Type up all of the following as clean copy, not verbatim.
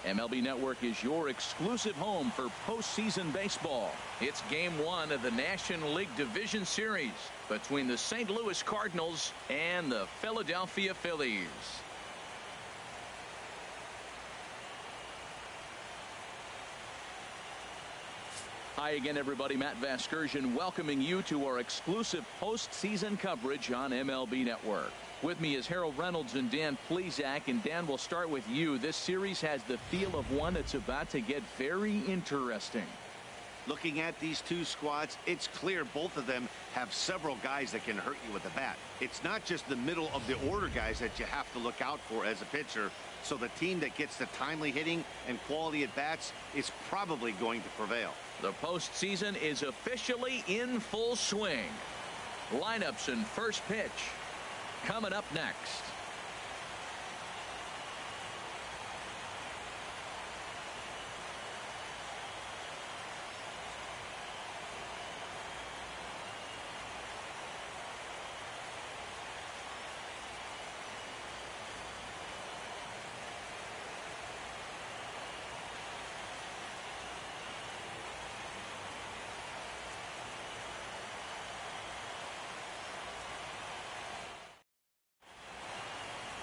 MLB Network is your exclusive home for postseason baseball. It's Game 1 of the National League Division Series between the St. Louis Cardinals and the Philadelphia Phillies. Hi again, everybody. Matt Vasgersian welcoming you to our exclusive postseason coverage on MLB Network. With me is Harold Reynolds and Dan Plesac. And Dan, we'll start with you. This series has the feel of one that's about to get very interesting. Looking at these two squads, it's clear both of them have several guys that can hurt you with the bat. It's not just the middle of the order guys that you have to look out for as a pitcher. So the team that gets the timely hitting and quality at bats is probably going to prevail. The postseason is officially in full swing. Lineups and first pitch coming up next.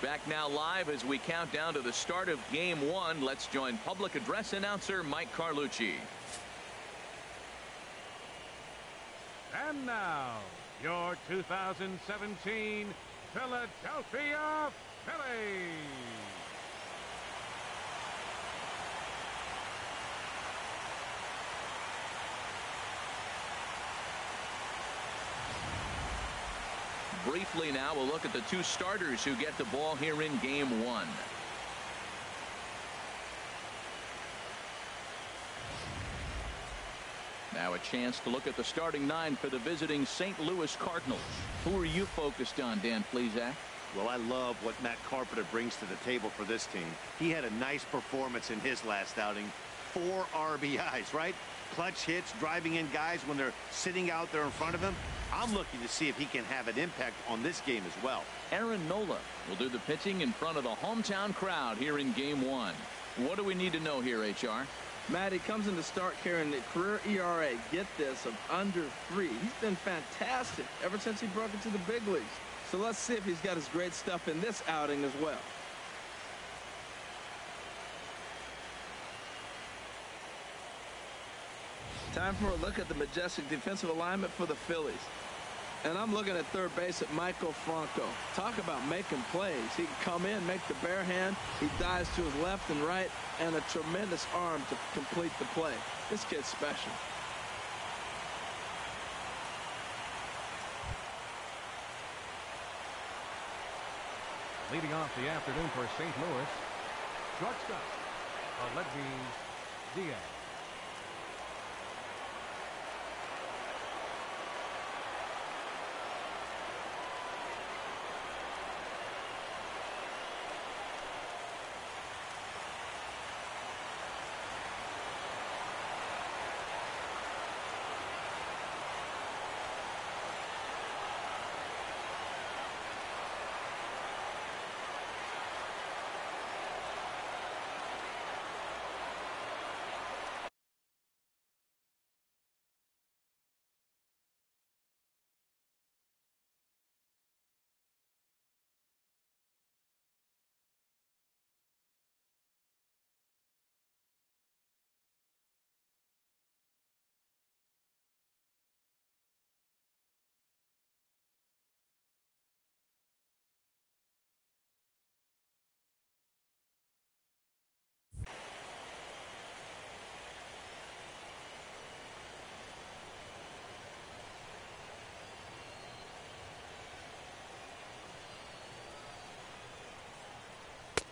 Back now live as we count down to the start of Game 1. Let's join public address announcer Mike Carlucci. And now, your 2017 Philadelphia Phillies. Briefly now, we'll look at the two starters who get the ball here in Game 1. Now a chance to look at the starting nine for the visiting St. Louis Cardinals. Who are you focused on, Dan Plesac? Well, I love what Matt Carpenter brings to the table for this team. He had a nice performance in his last outing. 4 RBIs, right? Clutch hits, driving in guys when they're sitting out there in front of him. I'm looking to see if he can have an impact on this game as well. Aaron Nola will do the pitching in front of the hometown crowd here in Game 1. What do we need to know here, HR? Matt, he comes in to start carrying the career ERA, get this, of under 3. He's been fantastic ever since he broke into the big leagues. So let's see if he's got his great stuff in this outing as well. Time for a look at the majestic defensive alignment for the Phillies. And I'm looking at third base at Maikel Franco. Talk about making plays. He can come in, make the bare hand. He dives to his left and right, and a tremendous arm to complete the play. This kid's special. Leading off the afternoon for St. Louis, shortstop, Aledmys Diaz.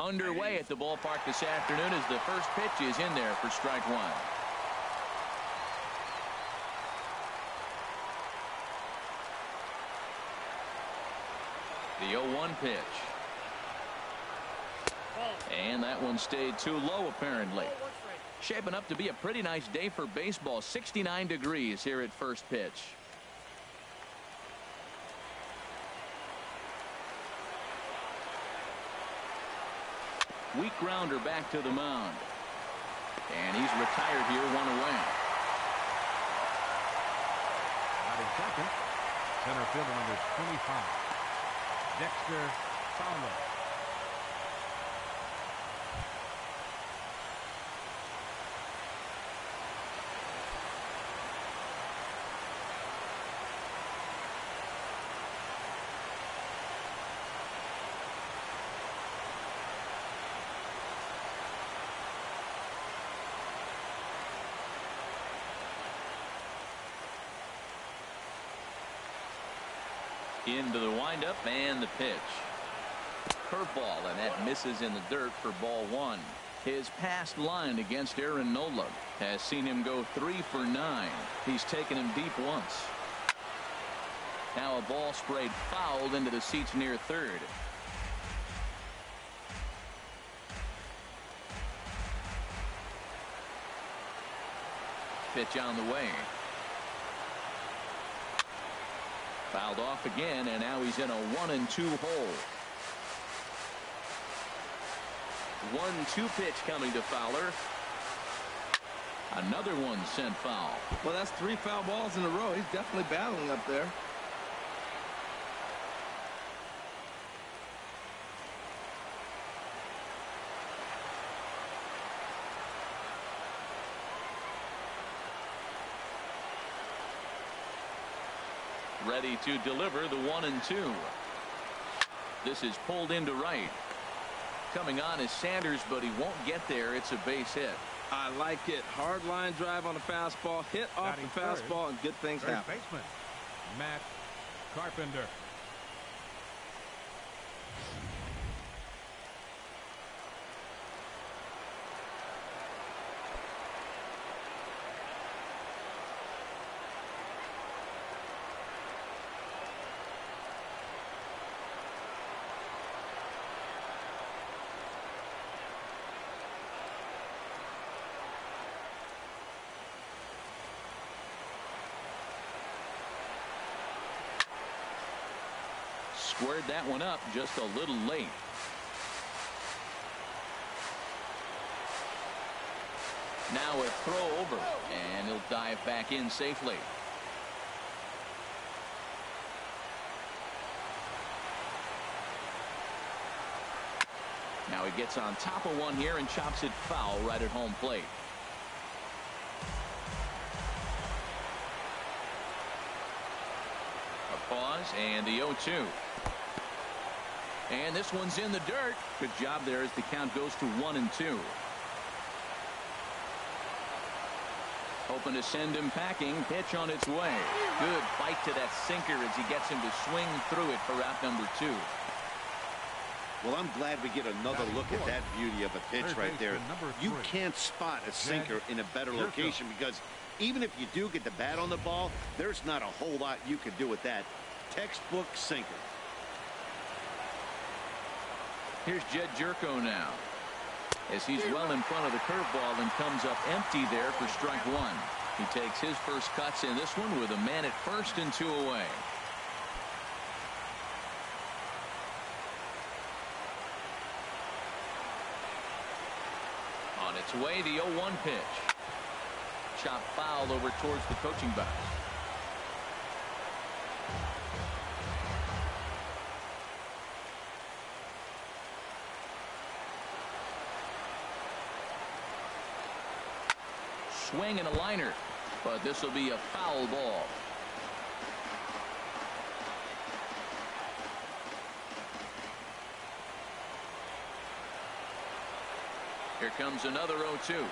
Underway at the ballpark this afternoon as the first pitch is in there for strike one. The 0-1 pitch. And that one stayed too low apparently. Shaping up to be a pretty nice day for baseball. 69 degrees here at first pitch. Weak grounder back to the mound. And he's retired here, 1 away. Batting second, center fielder number 25, Dexter Fowler. Into the windup and the pitch. Curveball, and that misses in the dirt for ball 1. His past line against Aaron Nola has seen him go 3 for 9. He's taken him deep once. Now a ball sprayed fouled into the seats near third. Pitch on the way. Fouled off again, and now he's in a 1-2 hole. 1-2 pitch coming to Fowler. Another one sent foul. Well, that's 3 foul balls in a row. He's definitely battling up there. Ready to deliver the 1-2. This is pulled into right. Coming on is Sanders, but he won't get there. It's a base hit. I like it. Hard line drive on a fastball, hit off the fastball, and good things happen. Third baseman, Matt Carpenter. Squared that one up just a little late. Now a throw over, and he'll dive back in safely. Now he gets on top of one here and chops it foul right at home plate. A pause and the 0-2. And this one's in the dirt. Good job there as the count goes to 1-2. Hoping to send him packing. Pitch on its way. Good bite to that sinker as he gets him to swing through it for out number 2. Well, I'm glad we get another look at that beauty of a pitch right there. You can't spot a sinker in a better location because even if you do get the bat on the ball, there's not a whole lot you can do with that. Textbook sinker. Here's Jed Jerko now, as he's well in front of the curveball and comes up empty there for strike 1. He takes his first cuts in this one with a man at first and 2 away. On its way, the 0-1 pitch. Chop foul over towards the coaching box. Swing and a liner, but this will be a foul ball. Here comes another 0-2.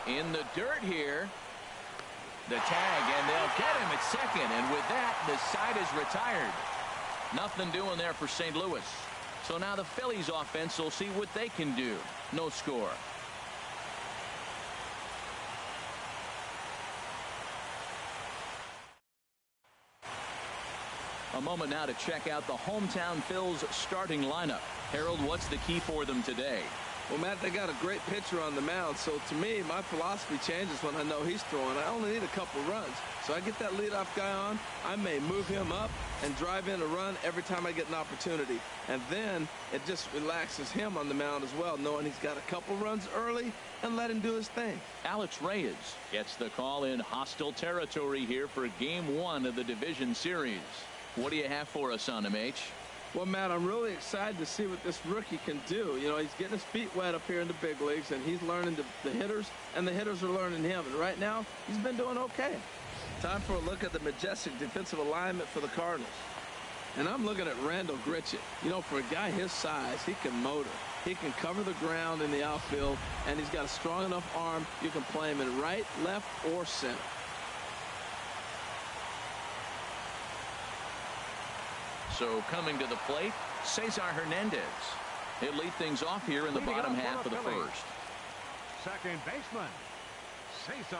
In the dirt here. The tag, and they'll get him at second, and with that, the side is retired. Nothing doing there for St. Louis. So now the Phillies offense will see what they can do. No score. A moment now to check out the hometown Phils starting lineup. Harold, what's the key for them today? Well, Matt, they got a great pitcher on the mound, so to me, my philosophy changes when I know he's throwing. I only need a couple runs. So I get that leadoff guy on, I may move him up and drive in a run every time I get an opportunity. And then it just relaxes him on the mound as well, knowing he's got a couple runs early and let him do his thing. Alex Reyes gets the call in hostile territory here for Game 1 of the division series. What do you have for us on him, H? Well, Matt, I'm really excited to see what this rookie can do. You know, he's getting his feet wet up here in the big leagues, and he's learning the hitters, and the hitters are learning him. And right now, he's been doing okay. Time for a look at the majestic defensive alignment for the Cardinals. And I'm looking at Randal Grichuk. You know, for a guy his size, he can motor. He can cover the ground in the outfield, and he's got a strong enough arm you can play him in right, left, or center. So coming to the plate, Cesar Hernandez. He'll lead things off here in the bottom half of the first. Second baseman, Cesar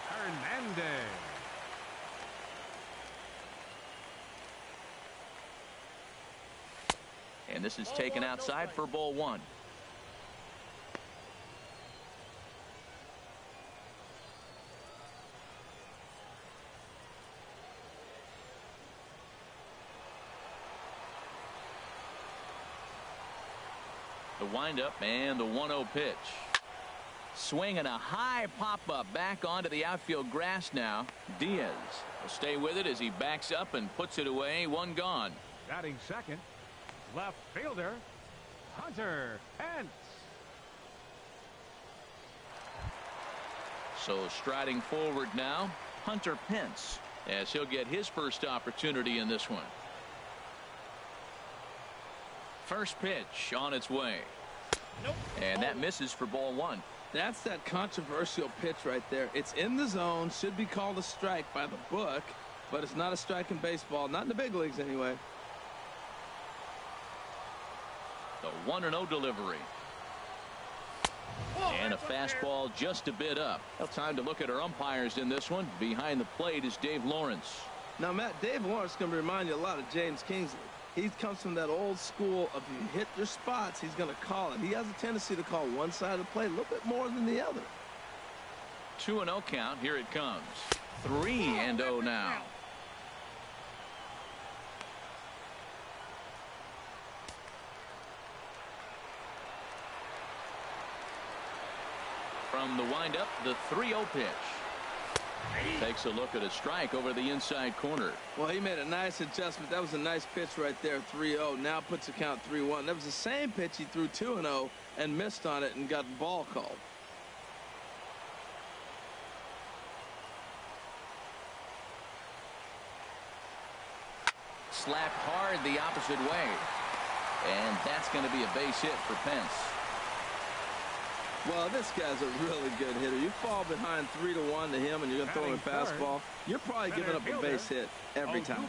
Hernandez. And this is taken outside for ball one. The windup and the 1-0 pitch. Swinging a high pop-up back onto the outfield grass now. Diaz will stay with it as he backs up and puts it away. One gone. Batting second, left fielder, Hunter Pence. So striding forward now, Hunter Pence, as he'll get his first opportunity in this one. First pitch on its way. Nope. And that misses for ball one. That's that controversial pitch right there. It's in the zone, should be called a strike by the book, but it's not a strike in baseball, not in the big leagues anyway. The 1-0 delivery. And a fastball just a bit up. Time to look at our umpires in this one. Behind the plate is Dave Lawrence. Now, Matt, Dave Lawrence is going to remind you a lot of James Kingsley. He comes from that old school of you hit your spots, he's going to call it. He has a tendency to call one side of the plate a little bit more than the other. 2-0 count. Here it comes. 3-0 now. From the windup, the 3-0 pitch. Takes a look at a strike over the inside corner. Well, he made a nice adjustment. That was a nice pitch right there, 3-0. Now puts the count 3-1. That was the same pitch he threw 2-0 and missed on it and got the ball called. Slapped hard the opposite way. And that's going to be a base hit for Pence. Well, this guy's a really good hitter. You fall behind 3-1 to him and you're going to throw him a fastball, you're probably giving up a base hit every time.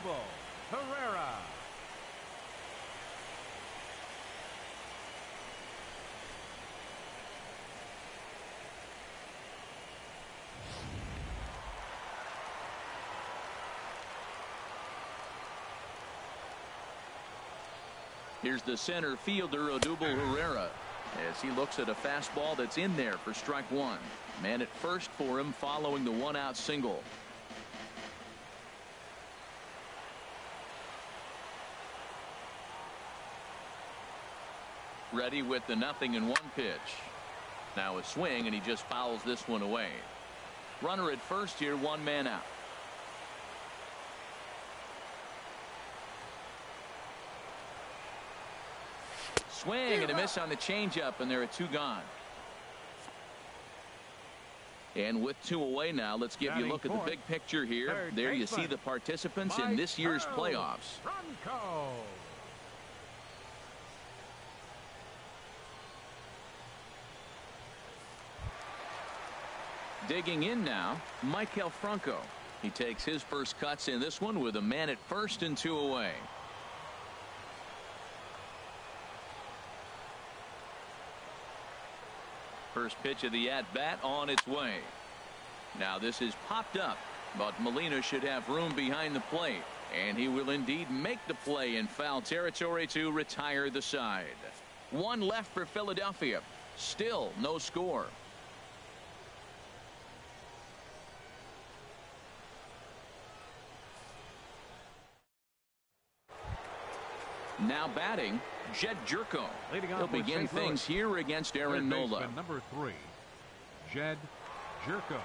Herrera. Here's the center fielder, Odubel Herrera, as he looks at a fastball that's in there for strike one. Man at first for him following the one-out single. Ready with the 0-1 pitch. Now a swing, and he just fouls this one away. Runner at first here, one man out. Swing and a miss on the changeup, and there are two gone. And with two away now, let's give you a look at the big picture here. There you see the participants in this year's playoffs. Franco. Digging in now, Maikel Franco. He takes his first cuts in this one with a man at first and two away. First pitch of the at-bat on its way. Now this is popped up, but Molina should have room behind the plate, and he will indeed make the play in foul territory to retire the side. One left for Philadelphia. Still no score. Now batting, Jed Jerko. He'll begin things here against Aaron Nola. Number 3, Jed Jerko.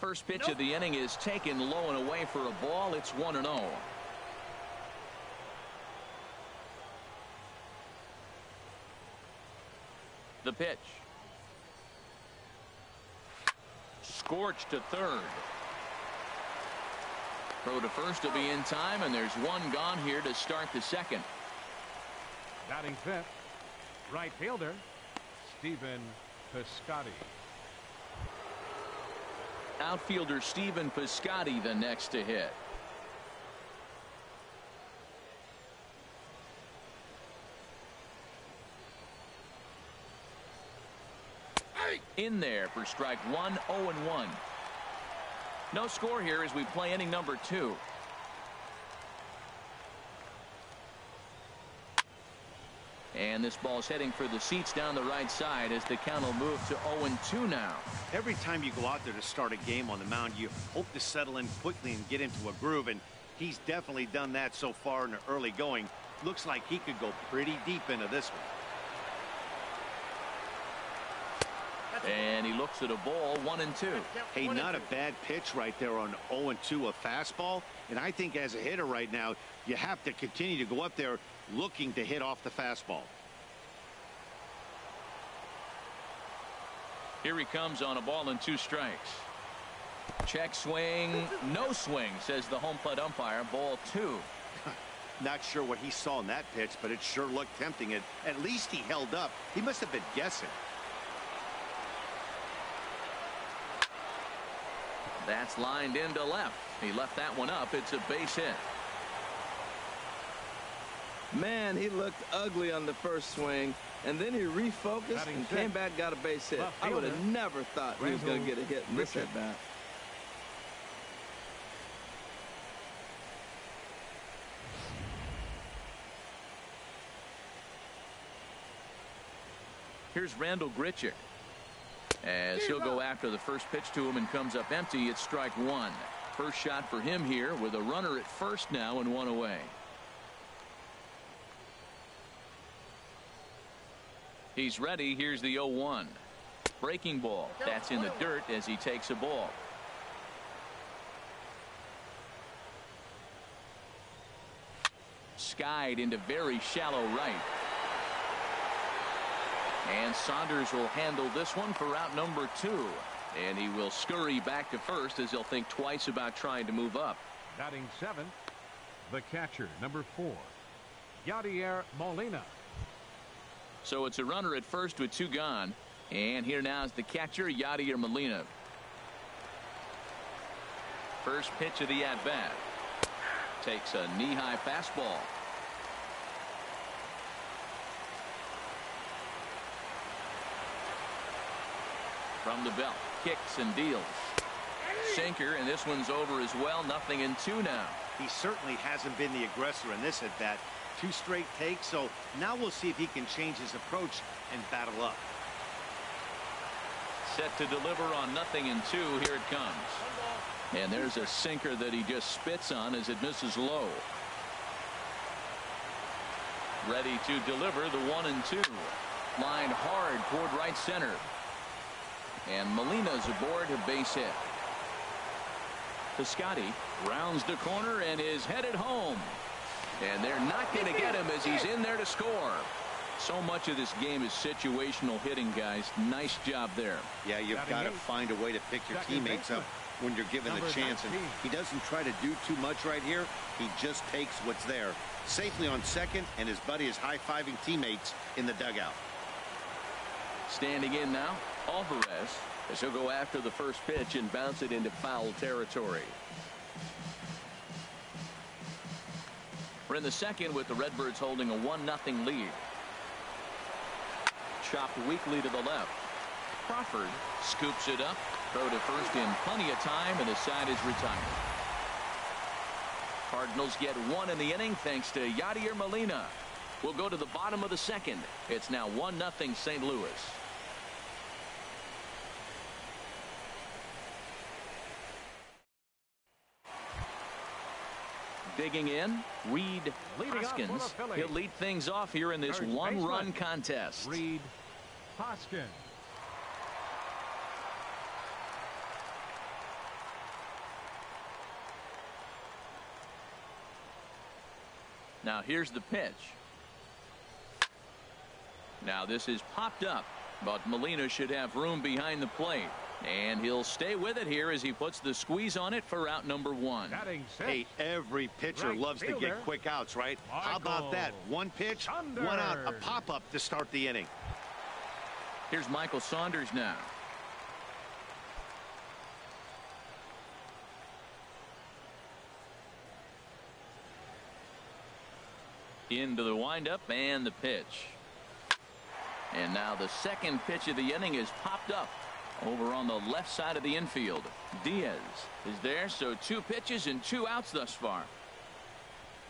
First pitch of the inning is taken low and away for a ball. It's 1-0. The pitch. Scorched to third. Throw to first will be in time, and there's one gone here to start the second. Batting fifth, right fielder, Stephen Piscotty. Outfielder Stephen Piscotty the next to hit. In there for strike one. 0-1. No score here as we play inning number 2. And this ball's heading for the seats down the right side as the count will move to 0-2 now. Every time you go out there to start a game on the mound, you hope to settle in quickly and get into a groove, and he's definitely done that so far in the early going. Looks like he could go pretty deep into this one. And he looks at a ball. 1-2. Hey, not a bad pitch right there on 0-2, a fastball. And I think as a hitter right now, you have to continue to go up there looking to hit off the fastball. Here he comes on a ball and 2 strikes. Check swing. No swing, says the home plate umpire. Ball 2. Not sure what he saw in that pitch, but it sure looked tempting. At least he held up. He must have been guessing. That's lined into left. He left that one up. It's a base hit. Man, he looked ugly on the first swing, and then he refocused and came back, got a base hit. I would have never thought he was going to get a hit in this at bat. Here's Randall Grichuk. As he'll go after the first pitch to him and comes up empty. It's strike 1. First shot for him here with a runner at first now and 1 away. He's ready. Here's the 0-1. Breaking ball. That's in the dirt as he takes a ball. Skied into very shallow right. And Saunders will handle this one for out number 2. And he will scurry back to first as he'll think twice about trying to move up. Batting 7th, the catcher, number 4, Yadier Molina. So it's a runner at first with 2 gone. And here now is the catcher, Yadier Molina. First pitch of the at-bat. Takes a knee-high fastball. From the belt, kicks and deals. Sinker, and this one's over as well. 0-2 now. He certainly hasn't been the aggressor in this at bat. 2 straight takes, so now we'll see if he can change his approach and battle up. Set to deliver on 0-2. Here it comes. And there's a sinker that he just spits on as it misses low. Ready to deliver the 1-2. Lined hard toward right center. And Molina's aboard a base hit. Piscotty rounds the corner and is headed home. And they're not going to get him as he's in there to score. So much of this game is situational hitting, guys. Nice job there. Yeah, you've got to find a way to pick your teammates up when you're given the chance. And he doesn't try to do too much right here. He just takes what's there safely on second, and his buddy is high-fiving teammates in the dugout. Standing in now, Alvarez, as he'll go after the first pitch and bounce it into foul territory. We're in the second with the Redbirds holding a 1-0 lead. Chopped weakly to the left. Crawford scoops it up. Throw to first in plenty of time, and the side is retired. Cardinals get one in the inning thanks to Yadier Molina. We'll go to the bottom of the second. It's now 1-0 St. Louis. Digging in, Reed Hoskins. He'll lead things off here in this one-run contest. Reed Hoskins. Now here's the pitch. Now this is popped up, but Molina should have room behind the plate. And he'll stay with it here as he puts the squeeze on it for out number 1. Hey, every pitcher loves to get quick outs, right? How about that? One pitch, one out, a pop-up to start the inning. Here's Michael Saunders now. Into the windup and the pitch. And now the second pitch of the inning is popped up over on the left side of the infield. Diaz is there, so 2 pitches and 2 outs thus far.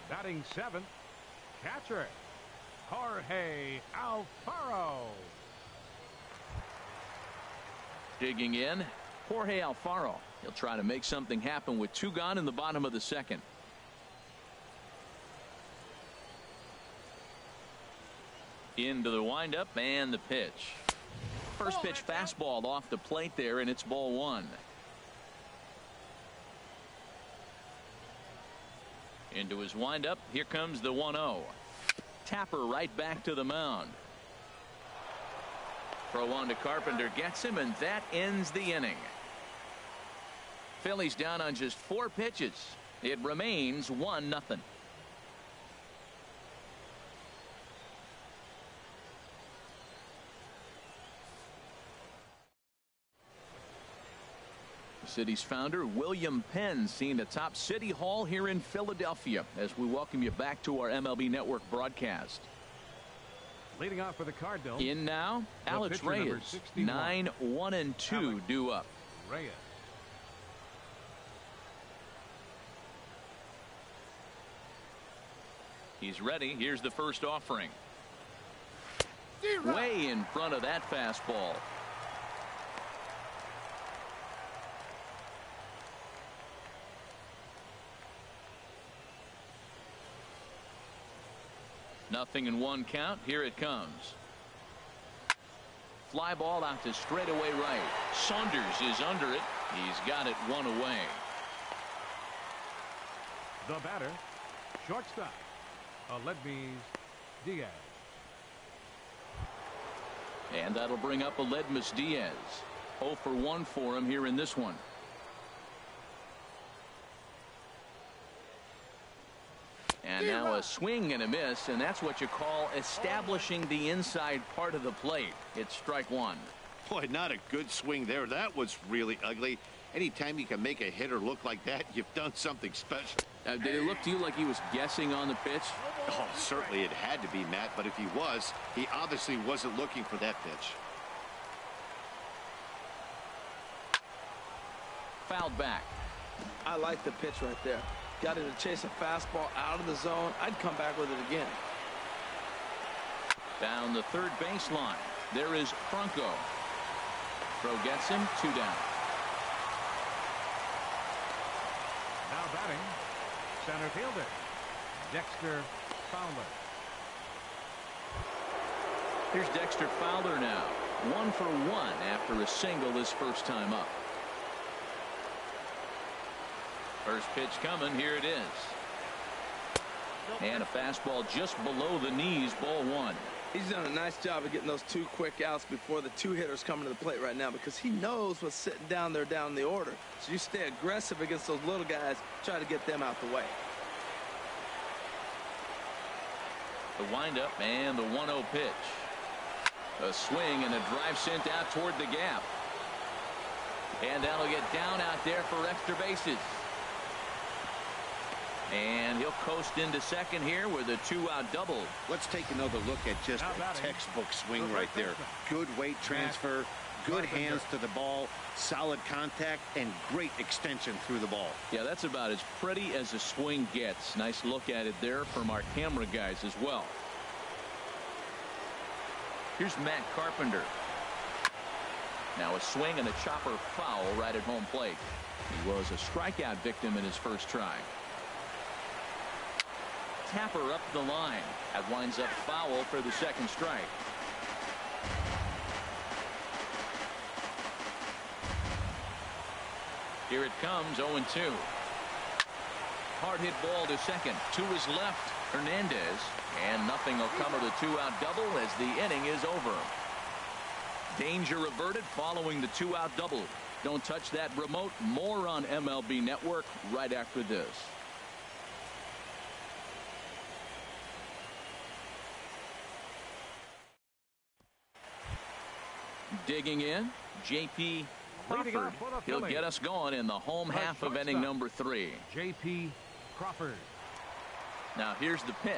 Batting 7th, catcher Jorge Alfaro. Digging in, Jorge Alfaro. He'll try to make something happen with 2 gone in the bottom of the second. Into the windup and the pitch. First pitch fastball off the plate there, and it's ball 1. Into his windup. Here comes the 1-0. Tapper right back to the mound. Throw on to Carpenter, gets him, and that ends the inning. Phillies down on just 4 pitches. It remains 1-0. City's founder William Penn seen atop City Hall here in Philadelphia as we welcome you back to our MLB Network broadcast. Leading off for the Cardinals. In now, Alex Reyes. 9-1-2 due up. Reyes. He's ready. Here's the first offering. Way in front of that fastball. Nothing in 1 count. Here it comes. Fly ball out to straightaway right. Saunders is under it. He's got it 1 away. The batter, shortstop, Aledmys Diaz. And that'll bring up Aledmys Diaz. 0 for 1 for him here in this one. And now a swing and a miss, and that's what you call establishing the inside part of the plate. It's strike 1. Boy, not a good swing there. That was really ugly. Anytime you can make a hitter look like that, you've done something special. Did it look to you like he was guessing on the pitch? Oh, certainly it had to be, Matt, but if he was, he obviously wasn't looking for that pitch. Fouled back. I like the pitch right there. Got him to chase a fastball out of the zone. I'd come back with it again. Down the third baseline. There is Franco. Throw gets him. 2 down. Now batting, center fielder Dexter Fowler. Here's Dexter Fowler now. 1 for 1 after a single his first time up. First pitch coming. Here it is. And a fastball just below the knees. Ball 1. He's done a nice job of getting those 2 quick outs before the 2 hitters coming to the plate right now, because he knows what's sitting down there down the order. So you stay aggressive against those little guys, try to get them out the way. The windup and the 1-0 pitch. A swing and a drive sent out toward the gap. And that'll get down out there for extra bases. And he'll coast into second here with a 2-out double. Let's take another look at just a textbook swing right there. Good weight transfer, good hands to the ball, solid contact, and great extension through the ball. Yeah, that's about as pretty as a swing gets. Nice look at it there from our camera guys as well. Here's Matt Carpenter. Now a swing and a chopper foul right at home plate. He was a strikeout victim in his first try. Tapper up the line. That winds up foul for the second strike. Here it comes, 0-2. Hard hit ball to second. To his left, Hernandez. And nothing will come of the two-out double as the inning is over. Danger averted following the two-out double. Don't touch that remote. More on MLB Network right after this. Digging in, J.P. Crawford. He'll get us going in the home half of inning number 3. J.P. Crawford. Now here's the pitch.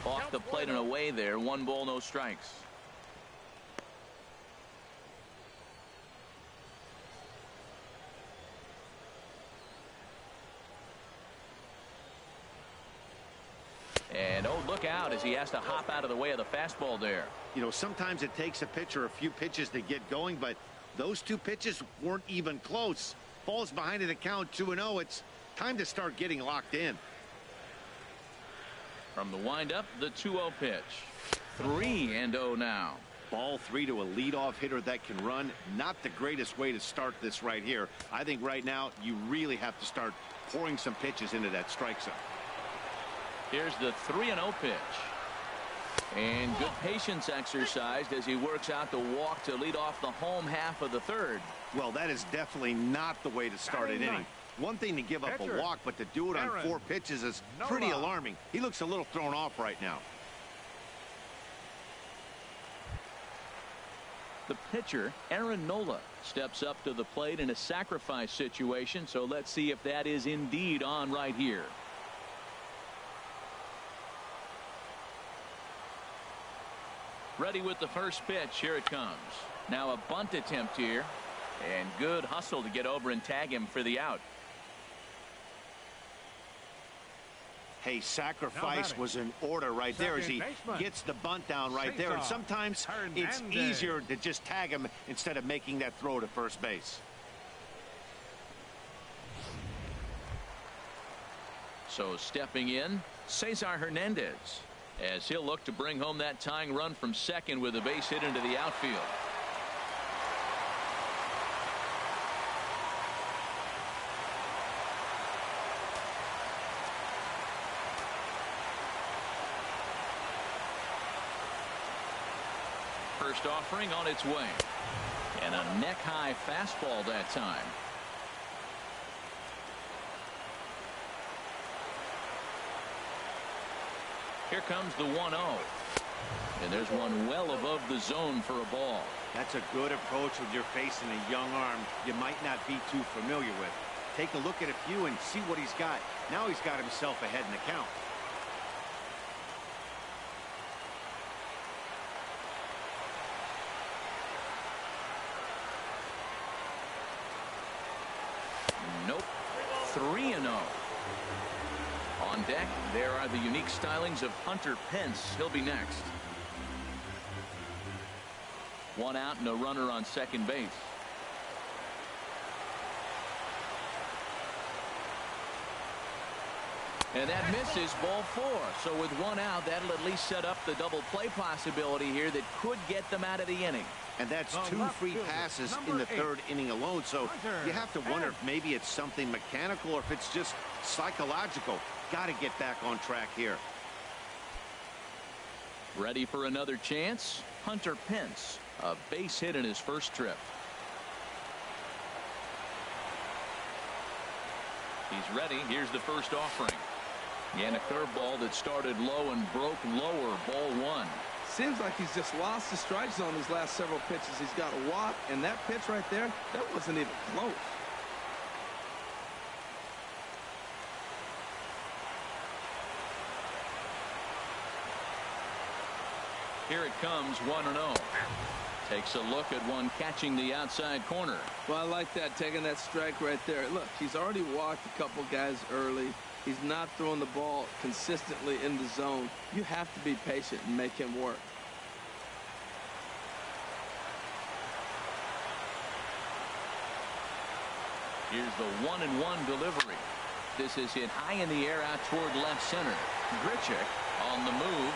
Off the plate and away there. 1 ball, no strikes. And oh, look out as he has to hop out of the way of the fastball there. You know, sometimes it takes a pitcher a few pitches to get going, but those 2 pitches weren't even close. Ball's behind in the count, 2-0. It's time to start getting locked in. From the windup, the 2-0 pitch. 3-0 now. Ball 3 to a leadoff hitter that can run. Not the greatest way to start this right here. I think right now you really have to start pouring some pitches into that strike zone. Here's the 3-0 pitch. And good patience exercised as he works out the walk to lead off the home half of the third. Well, that is definitely not the way to start an inning. One thing to give up a walk, but to do it on 4 pitches is pretty alarming. He looks a little thrown off right now. The pitcher, Aaron Nola, steps up to the plate in a sacrifice situation, so let's see if that is indeed on right here. Ready with the first pitch. Here it comes. Now a bunt attempt here. And good hustle to get over and tag him for the out. Hey, sacrifice was in order right there as he gets the bunt down right there. And sometimes it's easier to just tag him instead of making that throw to first base. So stepping in, Cesar Hernandez, as he'll look to bring home that tying run from second with a base hit into the outfield. First offering on its way. And a neck-high fastball that time. Here comes the 1-0. And there's one well above the zone for a ball. That's a good approach when you're facing a young arm you might not be too familiar with. Take a look at a few and see what he's got. Now he's got himself ahead in the count. Nope. 3-0. On deck, there are the unique stylings of Hunter Pence. He'll be next. 1 out and a runner on second base. And that misses, ball 4. So with 1 out, that'll at least set up the double play possibility here that could get them out of the inning. And that's 2 free passes in the 3rd inning alone. So you have to wonder if maybe it's something mechanical or if it's just psychological. Got to get back on track here. Ready for another chance? Hunter Pence, a base hit in his first trip. He's ready. Here's the first offering. And a curveball that started low and broke lower. Ball 1. Seems like he's just lost the strike zone these last several pitches. He's got a walk, and that pitch right there, that wasn't even close. Here it comes, 1-0. Takes a look at one catching the outside corner. Well, I like that, taking that strike right there. Look, he's already walked a couple guys early. He's not throwing the ball consistently in the zone. You have to be patient and make him work. Here's the 1-1 delivery. This is hit high in the air out toward left center. Grichuk on the move.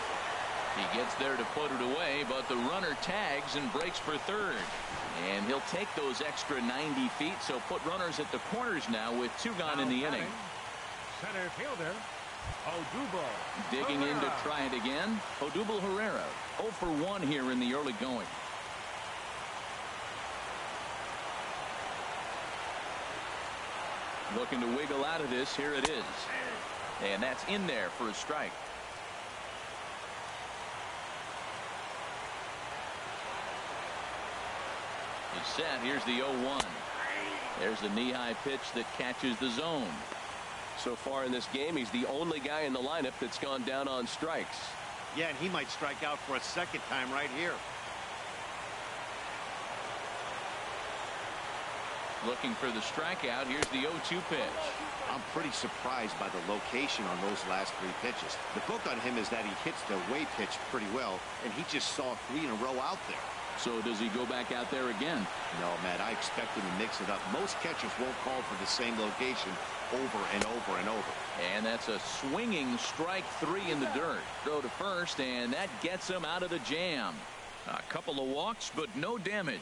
He gets there to put it away, but the runner tags and breaks for third. And he'll take those extra 90 feet, so put runners at the corners now with 2 gone in the inning. Center fielder, Odubel. Digging in to try it again, Odubel Herrera. 0 for 1 here in the early going. Looking to wiggle out of this. Here it is. And that's in there for a strike. He's set. Here's the 0-1. There's a knee-high pitch that catches the zone. So far in this game, he's the only guy in the lineup that's gone down on strikes. Yeah, and he might strike out for a second time right here. Looking for the strikeout. Here's the 0-2 pitch. I'm pretty surprised by the location on those last 3 pitches. The book on him is that he hits the away pitch pretty well, and he just saw 3 in a row out there. So does he go back out there again? No, Matt, I expect him to mix it up. Most catchers won't call for the same location over and over and over. And that's a swinging strike 3 in the dirt. Throw to first, and that gets him out of the jam. A couple of walks, but no damage.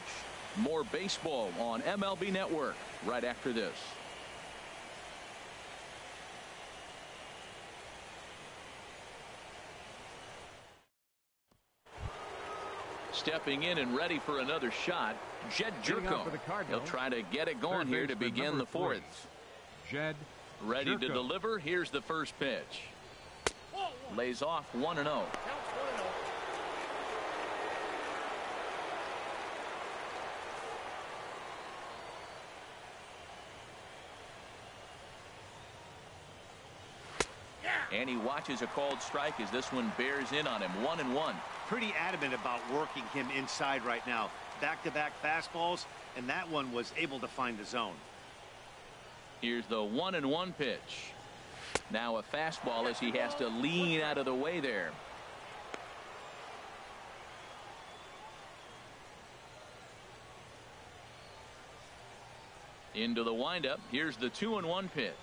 More baseball on MLB Network right after this. Stepping in and ready for another shot, Jed Jerko. He'll try to get it going here to begin the 4th. Jed ready Jerko. to deliver. Here's the first pitch. Lays off 1-0. And he watches a called strike as this one bears in on him. 1-1. Pretty adamant about working him inside right now. Back-to-back fastballs, and that one was able to find the zone. Here's the 1-1 pitch. Now a fastball as he has to lean out of the way there. Into the windup. Here's the 2-1 pitch.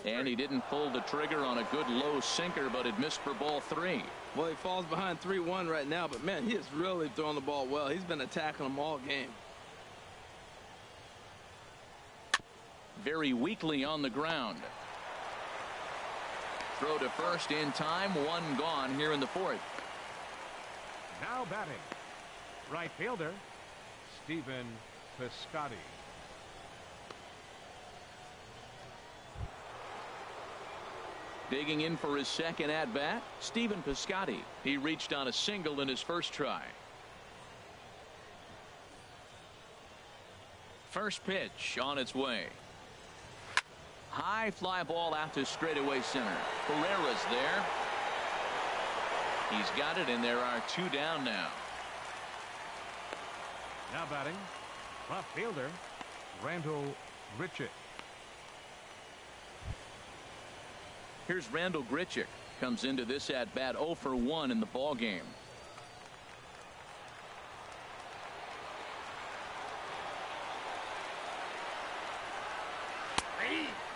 And he didn't pull the trigger on a good low sinker, but it missed for ball 3. Well, he falls behind 3-1 right now, but man, he is really throwing the ball well. He's been attacking them all game. Very weakly on the ground. Throw to first in time. 1 gone here in the 4th. Now batting, right fielder, Stephen Piscotty. Digging in for his second at-bat, Stephen Piscotty. He reached on a single in his first try. First pitch on its way. High fly ball out to straightaway center. Pereira's there. He's got it, and there are 2 down now. Now batting, left fielder, Randall Grichuk. Here's Randall Grichuk. Comes into this at bat 0 for 1 in the ball game.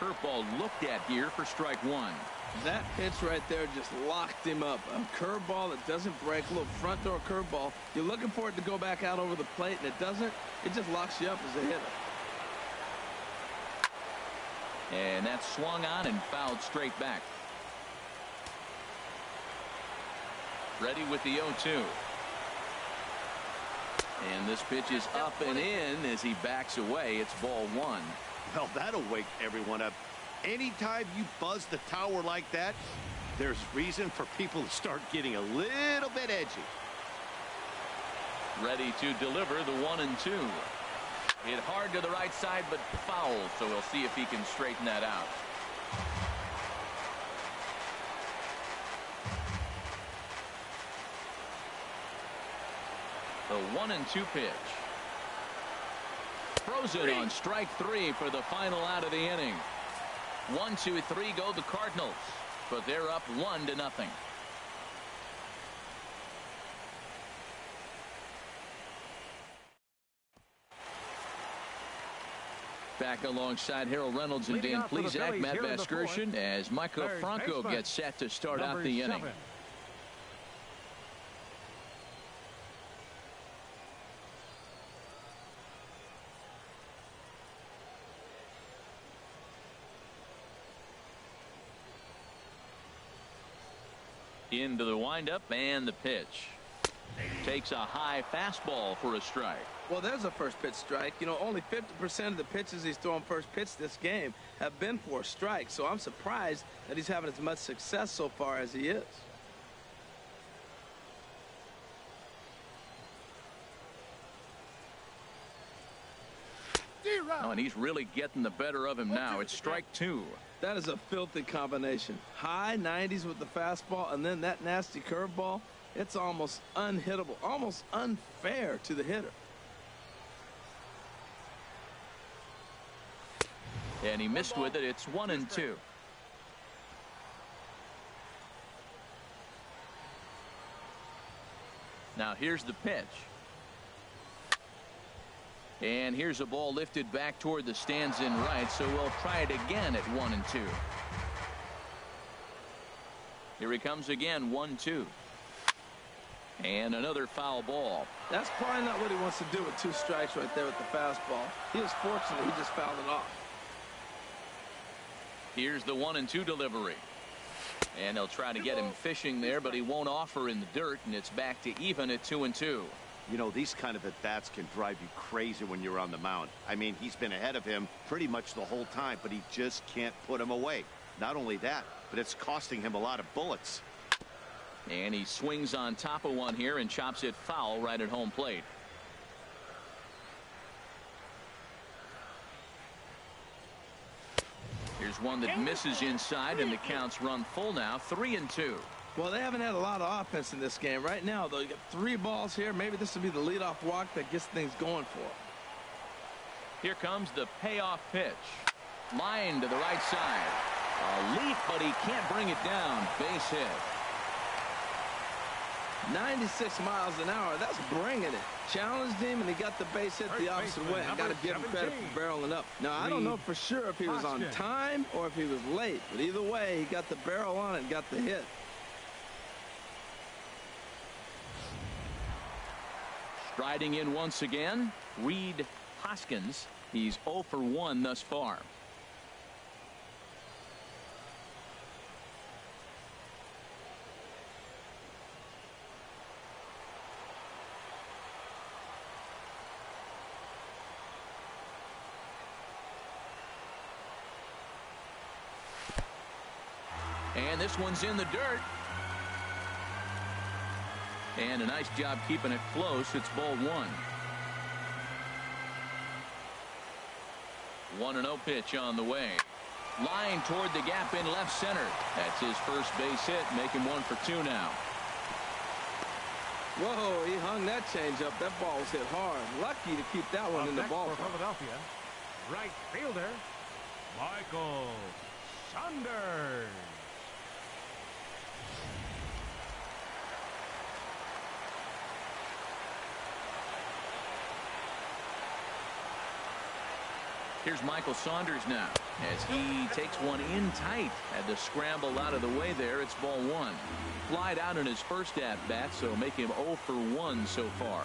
Curveball looked at here for strike 1. That pitch right there just locked him up. A curveball that doesn't break, a little front door curveball. You're looking for it to go back out over the plate, and it doesn't. It just locks you up as a hitter. And that's swung on and fouled straight back. Ready with the 0-2. And this pitch is up and in as he backs away. It's ball 1. Well, that'll wake everyone up. Anytime you buzz the tower like that, there's reason for people to start getting a little bit edgy. Ready to deliver the 1-2. Hit hard to the right side, but foul, so we'll see if he can straighten that out. The 1-2 pitch. Throws it on strike 3 for the final out of the inning. 1, 2, 3 go the Cardinals, but they're up 1-0. Back alongside Harold Reynolds and Dan Plesac, Matt Vasgersian, as Michael Franco gets set to start out the inning. Into the windup and the pitch. Takes a high fastball for a strike. Well, there's a first pitch strike. You know, only 50% of the pitches he's throwing first pitch this game have been for a strike. So I'm surprised that he's having as much success so far as he is. Oh, and he's really getting the better of him now. It's strike 2. That is a filthy combination. High 90s with the fastball and then that nasty curveball. It's almost unhittable, almost unfair to the hitter. And he missed with it. It's 1-2. Now here's the pitch. And here's a ball lifted back toward the stands in right, so we'll try it again at 1-2. Here he comes again, 1-2. And another foul ball. That's probably not what he wants to do with 2 strikes right there with the fastball. He was fortunate he just fouled it off. Here's the 1-2 delivery. And they'll try to get him fishing there, but he won't offer in the dirt, and it's back to even at 2-2. You know, these kind of at-bats can drive you crazy when you're on the mound. I mean, he's been ahead of him pretty much the whole time, but he just can't put him away. Not only that, but it's costing him a lot of bullets. And he swings on top of one here and chops it foul right at home plate. Here's one that misses inside, and the count's run full now, 3-2. Well, they haven't had a lot of offense in this game. Right now, though, you got 3 balls here. Maybe this will be the leadoff walk that gets things going for him. Here comes the payoff pitch. Line to the right side. A leap, but he can't bring it down. Base hit. 96 miles an hour. That's bringing it. Challenged him, and he got the base hit the opposite way. I got to give him credit for barreling up. Now, I don't know for sure if he was on time or if he was late, but either way, he got the barrel on it and got the hit. Striding in once again, Reed Hoskins. He's 0 for 1 thus far. And this one's in the dirt. And a nice job keeping it close. It's ball 1. 1-0 pitch on the way. Line toward the gap in left center. That's his first base hit. Make him 1 for 2 now. Whoa, he hung that changeup. That ball was hit hard. Lucky to keep that one in the ball. Philadelphia, right fielder, Michael Saunders. Here's Michael Saunders now as he takes one in tight. Had to scramble out of the way there. It's ball 1. Flied out in his first at bat, so make him 0 for 1 so far.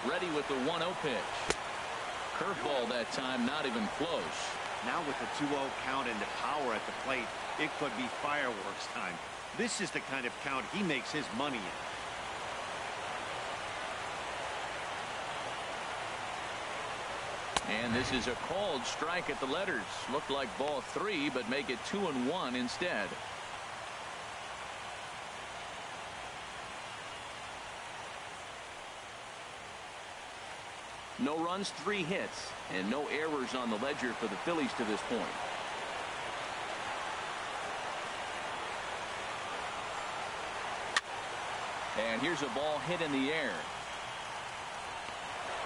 Ready with the 1-0 pitch. Curveball that time, not even close. Now with the 2-0 count and the power at the plate, it could be fireworks time. This is the kind of count he makes his money in. And this is a called strike at the letters. Looked like ball 3, but make it 2-1 instead. No runs, 3 hits, and no errors on the ledger for the Phillies to this point. And here's a ball hit in the air.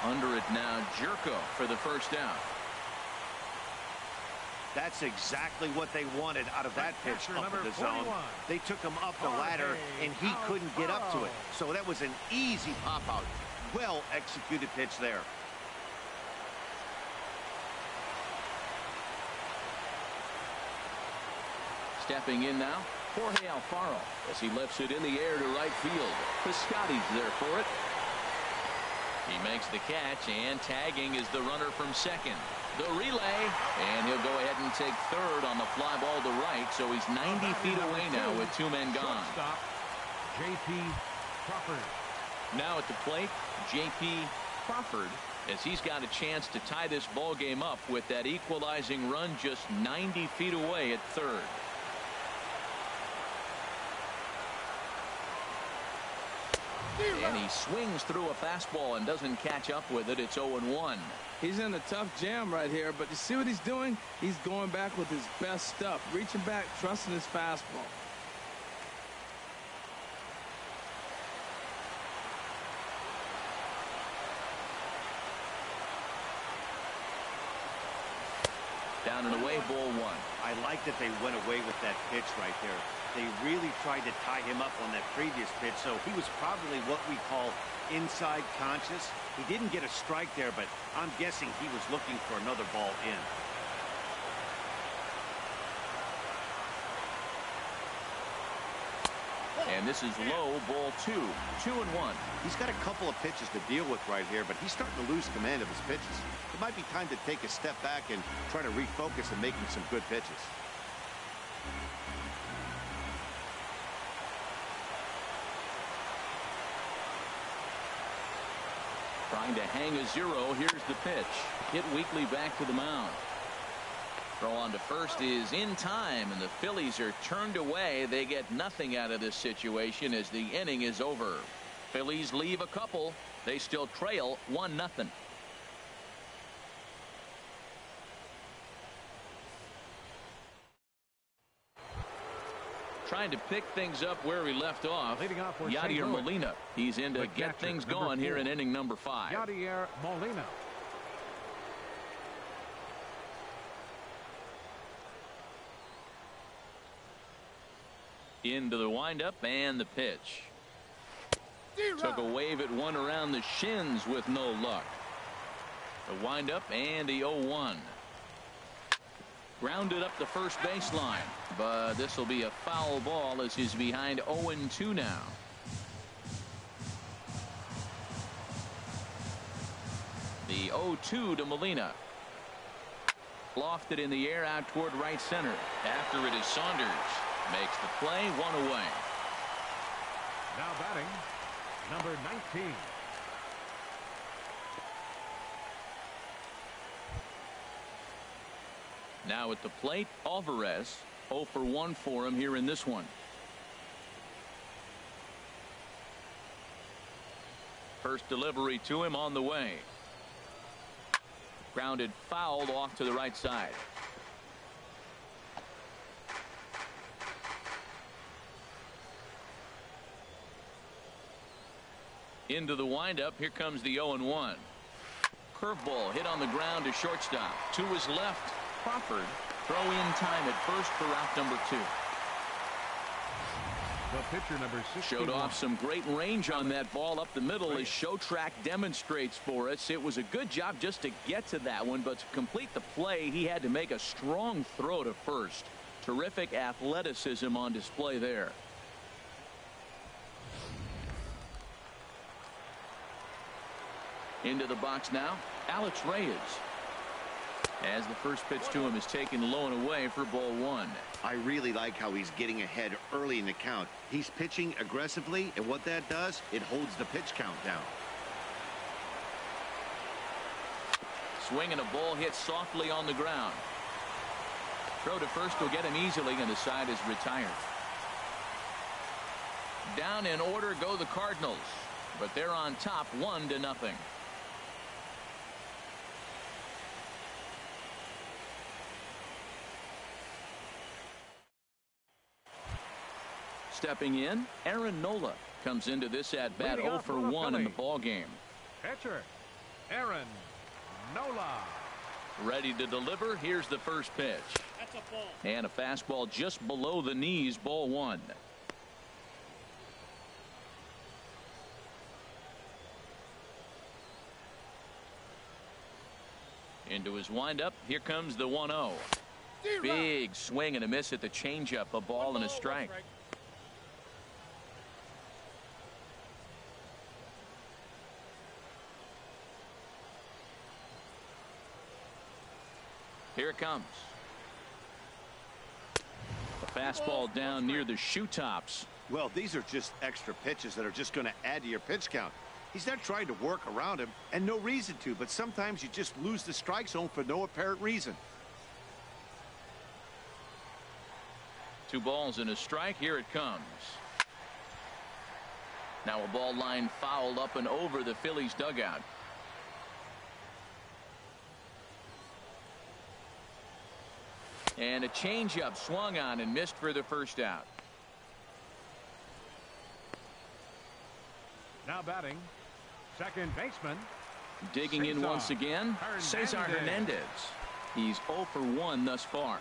Under it now, Jerko for the first out. That's exactly what they wanted out of that pitch up in the zone. They took him up the ladder, and he couldn't get up to it. So that was an easy pop-out. Well-executed pitch there. Stepping in now, Jorge Alfaro, as he lifts it in the air to right field. Piscotty's there for it. He makes the catch, and tagging is the runner from second. The relay, and he'll go ahead and take third on the fly ball to right, so he's 90 feet away now with 2 men gone. Shortstop, J.P. Crawford. Now at the plate, J.P. Crawford, as he's got a chance to tie this ball game up with that equalizing run just 90 feet away at third. And he swings through a fastball and doesn't catch up with it. It's 0-1. He's in a tough jam right here, but you see what he's doing? He's going back with his best stuff, reaching back, trusting his fastball. Down and away, ball 1. I like that they went away with that pitch right there. They really tried to tie him up on that previous pitch, so he was probably what we call inside conscious. He didn't get a strike there, but I'm guessing he was looking for another ball in. And this is low, ball 2. 2-1. He's got a couple of pitches to deal with right here, but he's starting to lose command of his pitches. It might be time to take a step back and try to refocus and making some good pitches. Trying to hang a 0. Here's the pitch. Hit weakly back to the mound. Throw on to first is in time, and the Phillies are turned away. They get nothing out of this situation as the inning is over. Phillies leave a couple. They still trail 1-0. Trying to pick things up where we left off. Leading off for Yadier Molina. He's in to get things going here in inning number 5. Yadier Molina. Into the windup and the pitch. Took a wave at one around the shins with no luck. The windup and the 0-1. Grounded up the first baseline, but this will be a foul ball as he's behind 0-2 now. The 0-2 to Molina. Lofted in the air out toward right center. After it is Saunders. Makes the play, 1 away. Now batting, number 19. Now at the plate, Alvarez. 0 for 1 for him here in this one. First delivery to him on the way. Grounded fouled off to the right side. Into the windup. Here comes the 0-1. Curveball hit on the ground to shortstop. To his left. Crawford. Throw in time at first for out number 2. The pitcher number 61. Showed off some great range on that ball up the middle as Showtrack demonstrates for us. It was a good job just to get to that one, but to complete the play he had to make a strong throw to first. Terrific athleticism on display there. Into the box now, Alex Reyes. As the first pitch to him is taken low and away for ball 1. I really like how he's getting ahead early in the count. He's pitching aggressively, and what that does, it holds the pitch count down. Swing and a ball hit softly on the ground. Throw to first will get him easily, and the side is retired. Down in order go the Cardinals, but they're on top 1-0. Stepping in, Aaron Nola comes into this at-bat 0 for 1 in the ball game. Pitcher, Aaron Nola. Ready to deliver. Here's the first pitch. That's a ball. And a fastball just below the knees, ball 1. Into his windup. Here comes the 1-0. Big swing and a miss at the changeup. A ball and a strike. Here it comes. A fastball down near the shoe tops. Well, these are just extra pitches that are just going to add to your pitch count. He's not trying to work around him, and no reason to, but sometimes you just lose the strike zone for no apparent reason. 2 balls and a strike. Here it comes. Now a ball line fouled up and over the Phillies dugout. And a changeup swung on and missed for the first out. Now batting, second baseman. Digging in Cesar once again, Cesar Hernandez. He's 0 for 1 thus far.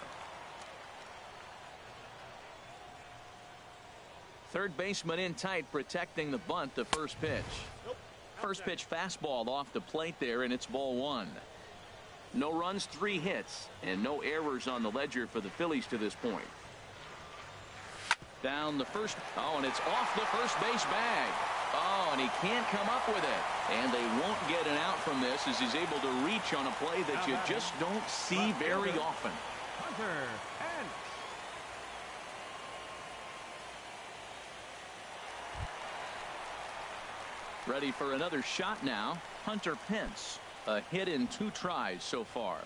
Third baseman in tight, protecting the bunt. The first pitch. First pitch fastball off the plate there, and it's ball 1. No runs, 3 hits, and no errors on the ledger for the Phillies to this point. Down the first. Oh, and it's off the first base bag. Oh, and he can't come up with it. And they won't get an out from this as he's able to reach on a play that you just don't see very often. Hunter Pence. Ready for another shot now. Hunter Pence. A hit in 2 tries so far.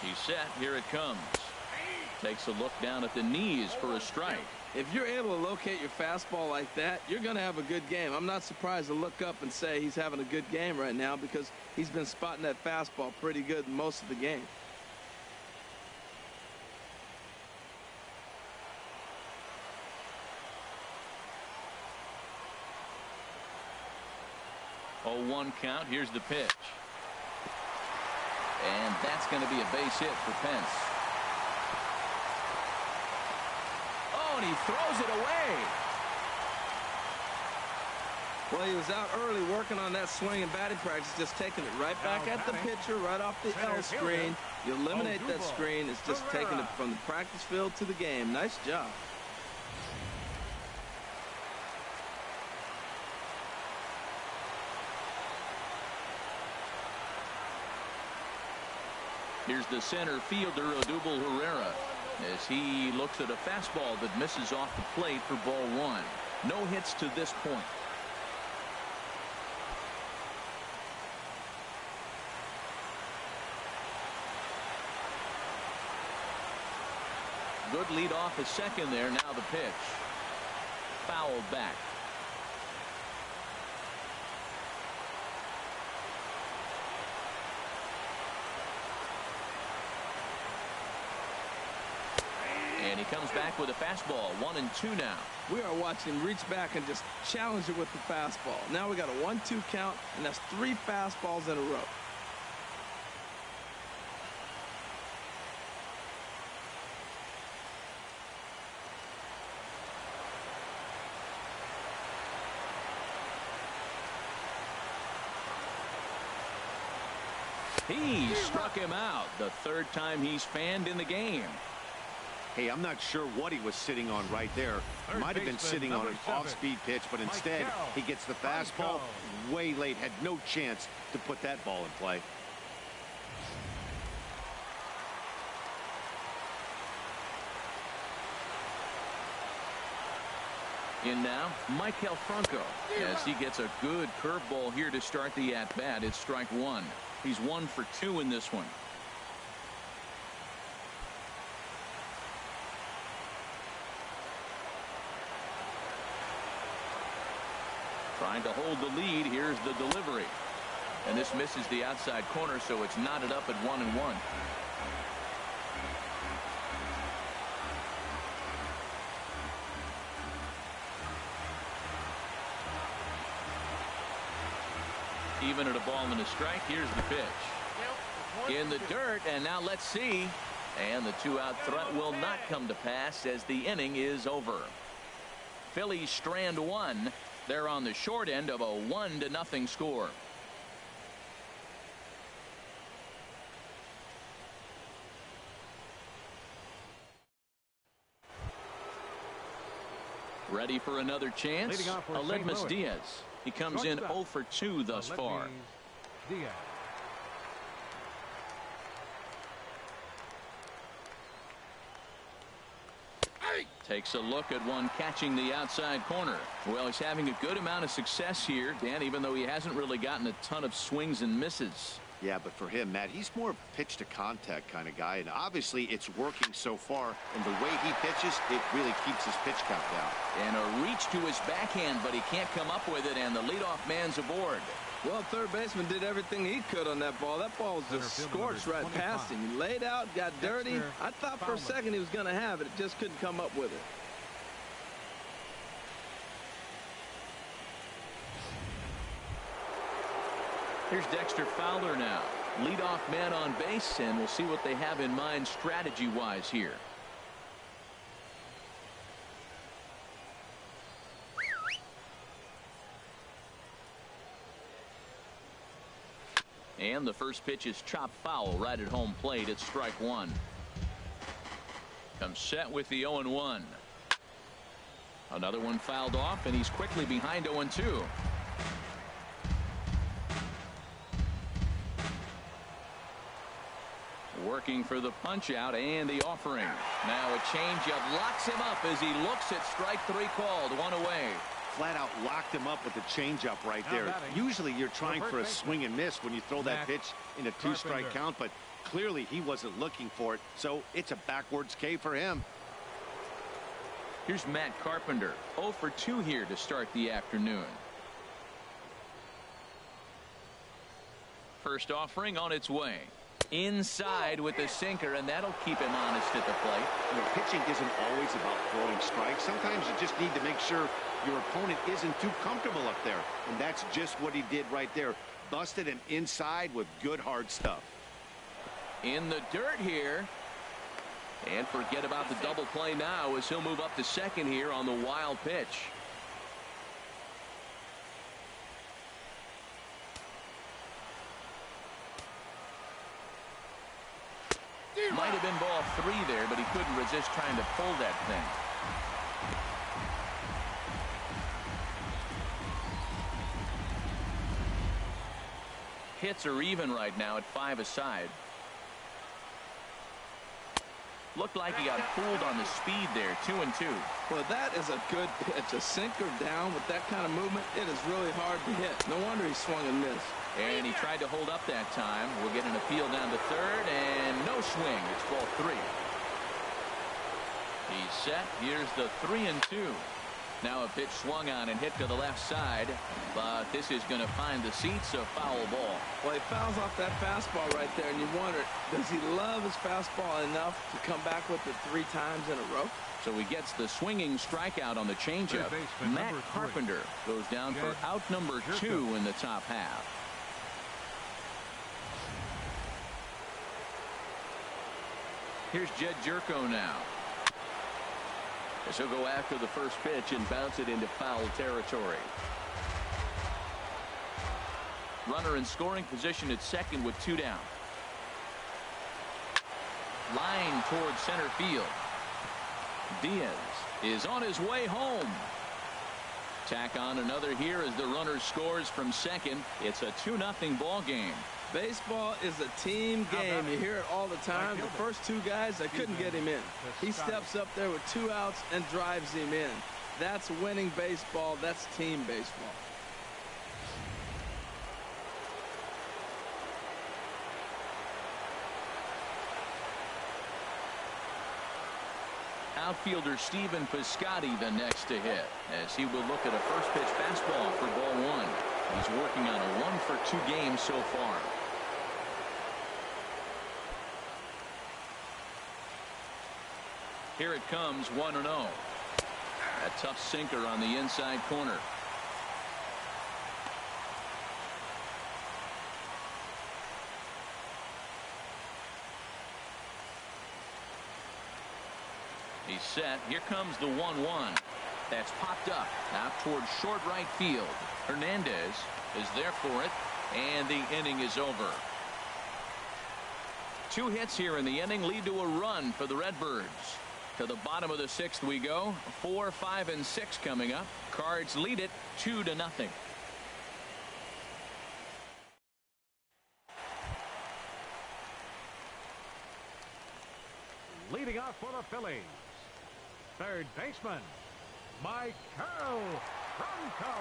He's set. Here it comes. Takes a look down at the knees for a strike. If you're able to locate your fastball like that, you're going to have a good game. I'm not surprised to look up and say he's having a good game right now because he's been spotting that fastball pretty good most of the game. Oh, 1 count. Here's the pitch. And that's going to be a base hit for Pence. Oh, and he throws it away. Well, he was out early working on that swing and batting practice, just taking it right back at the pitcher, right off the L screen. You eliminate that screen. It's just taking it from the practice field to the game. Nice job. Here's the center fielder, Odubel Herrera, as he looks at a fastball that misses off the plate for ball 1. No hits to this point. Good lead off at second there. Now the pitch. Fouled back. And he comes back with a fastball. 1-2 now. We are watching him reach back and just challenge it with the fastball. Now we got a 1-2 count, and that's 3 fastballs in a row. He struck him out. The 3rd time he's fanned in the game. Hey, I'm not sure what he was sitting on right there. Might have been sitting on an off-speed pitch, but instead he gets the fastball way late. Had no chance to put that ball in play. In now, Maikel Franco, as he gets a good curveball here to start the at-bat. It's strike 1. He's 1 for 2 in this one. Trying to hold the lead. Here's the delivery. And this misses the outside corner, so it's knotted up at 1-1. Even at a ball and a strike, here's the pitch. In the dirt, and now let's see. And the two-out threat will not come to pass as the inning is over. Phillies strand one. They're on the short end of a 1-0 score. Ready for another chance? Aledmys Diaz. He comes in 0 for 2 thus far. Diaz. Takes a look at one catching the outside corner. Well, he's having a good amount of success here, Dan, even though he hasn't really gotten a ton of swings and misses. Yeah, but for him, Matt, he's more pitch to contact kind of guy, and obviously it's working so far, and the way he pitches, it really keeps his pitch count down. And a reach to his backhand, but he can't come up with it, and the leadoff man's aboard. Well, third baseman did everything he could on that ball. That ball was just scorched right past him. He laid out, got dirty. I thought for a second he was going to have it. It just couldn't come up with it. Here's Dexter Fowler now. Leadoff man on base, and we'll see what they have in mind strategy-wise here. And the first pitch is chopped foul right at home plate. It's strike one. Comes set with the 0-1. Another one fouled off, and he's quickly behind 0-2. Working for the punch out and the offering. Now a changeup locks him up as he looks at strike three called. One away. Flat out locked him up with the changeup right there. Usually you're trying for a swing and miss when you throw that pitch in a two-strike count, but clearly he wasn't looking for it, so it's a backwards K for him. Here's Matt Carpenter. 0 for 2 here to start the afternoon. First offering on its way. Inside with the sinker, and that'll keep him honest at the plate. You know, pitching isn't always about throwing strikes. Sometimes you just need to make sure your opponent isn't too comfortable up there, and that's just what he did right there. Busted him inside with good hard stuff. In the dirt here, and forget about the double play now as he'll move up to second here on the wild pitch. Might have been ball 3 there, but he couldn't resist trying to pull that thing. Hits are even right now at 5 aside. Looked like he got fooled on the speed there. 2-2. Well, that is a good pitch. A sinker down with that kind of movement, it is really hard to hit. No wonder he swung and missed. And he tried to hold up that time. We'll get an appeal down to third, and no swing. It's ball 3. He's set. Here's the 3-2. Now a pitch swung on and hit to the left side, but this is going to find the seats. A foul ball. Well, he fouls off that fastball right there, and you wonder, does he love his fastball enough to come back with it 3 times in a row? So he gets the swinging strikeout on the changeup. Matt Carpenter goes down for out number 2 in the top half. Here's Jed Jerko now. As he'll go after the first pitch and bounce it into foul territory. Runner in scoring position at second with 2 down. Line towards center field. Diaz is on his way home. Tack on another here as the runner scores from second. It's a 2-0 ball game. Baseball is a team game. You hear it all the time. The first 2 guys, they couldn't get him in. He steps up there with 2 outs and drives him in. That's winning baseball. That's team baseball. Outfielder Stephen Piscotty the next to hit, as he will look at a first pitch fastball for ball one. He's working on a 1-for-2 game so far. Here it comes, 1-0. A tough sinker on the inside corner. He's set. Here comes the 1-1. That's popped up out towards short right field. Hernandez is there for it, and the inning is over. 2 hits here in the inning lead to a run for the Redbirds. To the bottom of the 6th we go. 4, 5, and 6 coming up. Cards lead it 2-0. Leading off for the Phillies, third baseman, Maikel Franco.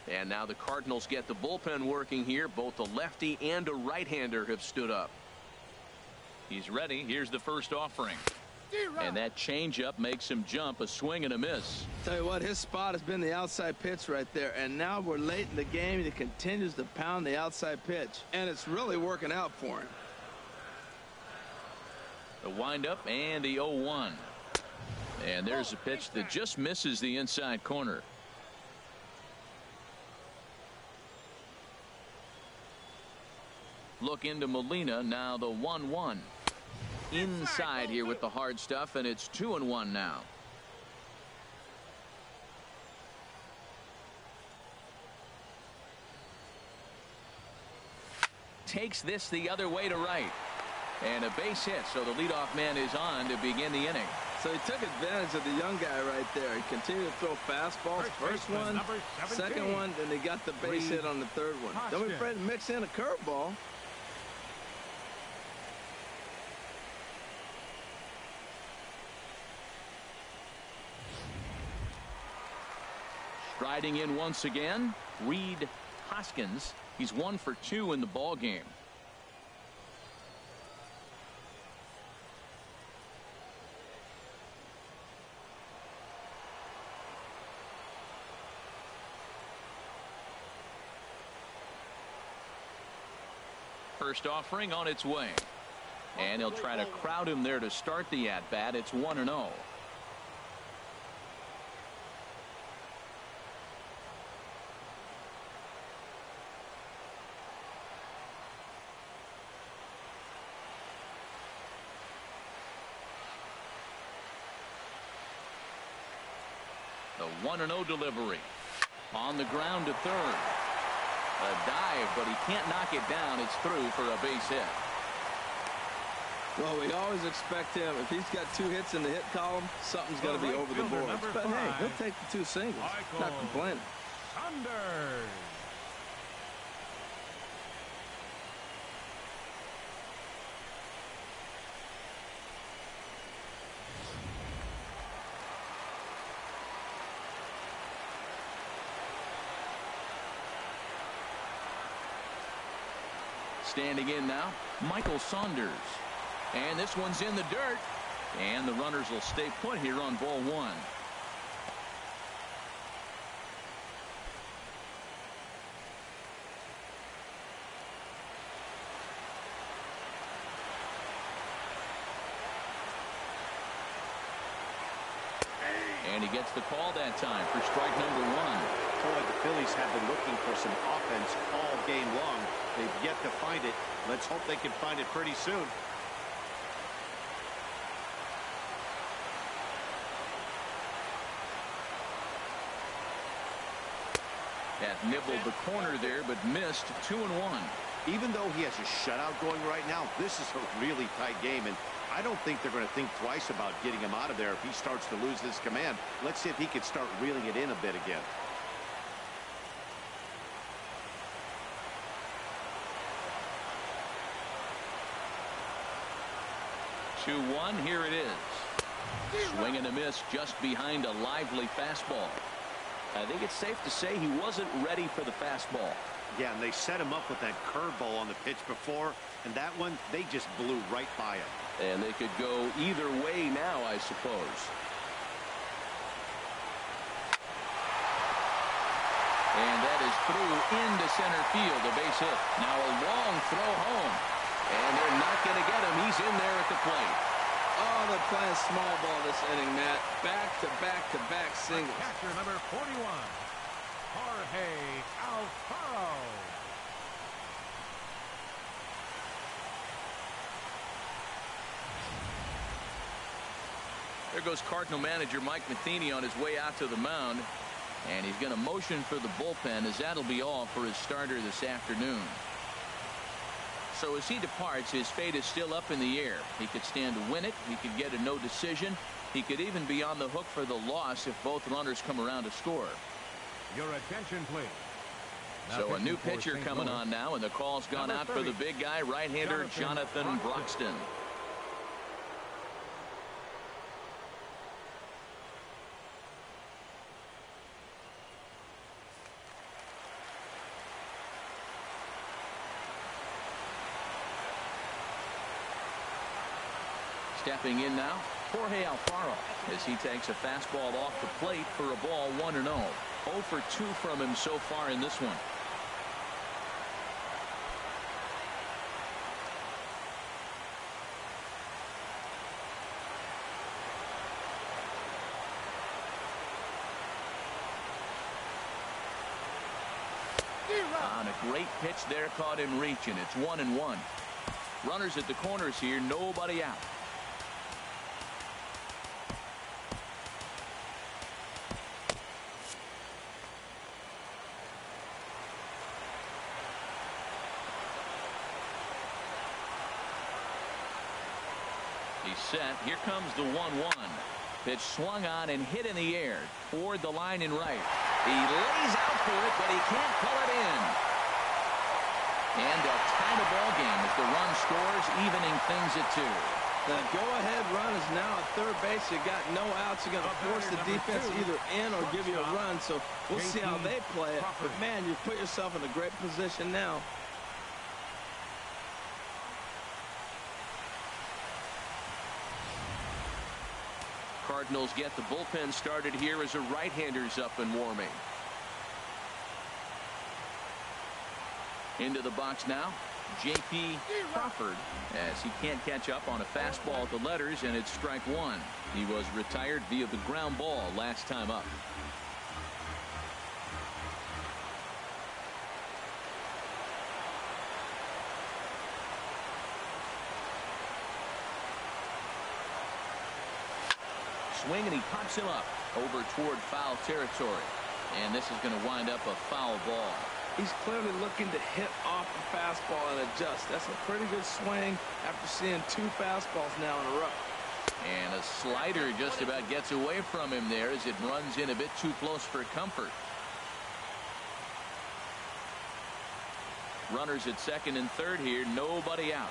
And now the Cardinals get the bullpen working here. Both a lefty and a right-hander have stood up. He's ready. Here's the first offering. And that changeup makes him jump. A swing and a miss. Tell you what, his spot has been the outside pitch right there. And now we're late in the game. He continues to pound the outside pitch. And it's really working out for him. The windup and the 0-1. And there's a pitch that just misses the inside corner. Look into Molina. Now the 1-1. Inside here with the hard stuff, and it's 2-1 now. Takes this the other way to right. And a base hit, so the leadoff man is on to begin the inning. So he took advantage of the young guy right there. He continued to throw fastballs. First one, second one, then he got the base hit on the third one. Don't be afraid to mix in a curveball. Striding in once again, Reed Hoskins. He's 1 for 2 in the ball game. First offering on its way, and he'll try to crowd him there to start the at-bat. It's 1-0. The 1-0 delivery on the ground to third. A dive, but he can't knock it down. It's through for a base hit. Well, we always expect him, if he's got 2 hits in the hit column, something's got to be over the boards. But hey, he'll take the 2 singles. Not complaining. Saunders. Standing in now, Michael Saunders. And this one's in the dirt. And the runners will stay put here on ball 1. And he gets the call that time for strike number 1. Boy, the Phillies have been looking for some offense all game long. They've yet to find it. Let's hope they can find it pretty soon. That nibbled the corner there, but missed. 2-1. Even though he has a shutout going right now, this is a really tight game, and I don't think they're going to think twice about getting him out of there if he starts to lose this command. Let's see if he can start reeling it in a bit again. Here it is. Swing and a miss just behind a lively fastball. I think it's safe to say he wasn't ready for the fastball. Yeah, and they set him up with that curveball on the pitch before, and that one, they just blew right by him. And they could go either way now, I suppose. And that is through into center field, a base hit. Now a long throw home. And they're not going to get him. He's in there at the plate. Oh, they're playing small ball this inning, Matt. Back-to-back singles. Catcher number 41, Jorge Alfaro. There goes Cardinal manager Mike Matheny on his way out to the mound. And he's going to motion for the bullpen, as that'll be all for his starter this afternoon. So as he departs, his fate is still up in the air. He could stand to win it. He could get a no decision. He could even be on the hook for the loss if both runners come around to score. Your attention, please. Now So a new pitching for pitcher St. coming Louis. on now, and the call's gone Number out for the 30, big guy, right-hander Jonathan Broxton. Stepping in now, Jorge Alfaro, as he takes a fastball off the plate for a ball 1-0. 0 for 2 from him so far in this one. On a great pitch there, caught him reaching. It's 1-1. Runners at the corners here, nobody out. He's set. Here comes the 1-1. Pitch swung on and hit in the air toward the line and right. He lays out for it, but he can't pull it in. And a tie the ball game as the run scores, evening things at 2. The go-ahead run is now at third base. You got no outs. You're going to force the defense either in or give you a run. So we'll see how they play it. But, man, you put yourself in a great position now. Cardinals get the bullpen started here as a right-hander's up and warming. Into the box now, J.P. Crawford, as he can't catch up on a fastball at the letters, and it's strike 1. He was retired via the ground ball last time up. Swing, and he pops him up over toward foul territory. And this is going to wind up a foul ball. He's clearly looking to hit off the fastball and adjust. That's a pretty good swing after seeing 2 fastballs now in a row. And a slider just about gets away from him there as it runs in a bit too close for comfort. Runners at second and third here, nobody out.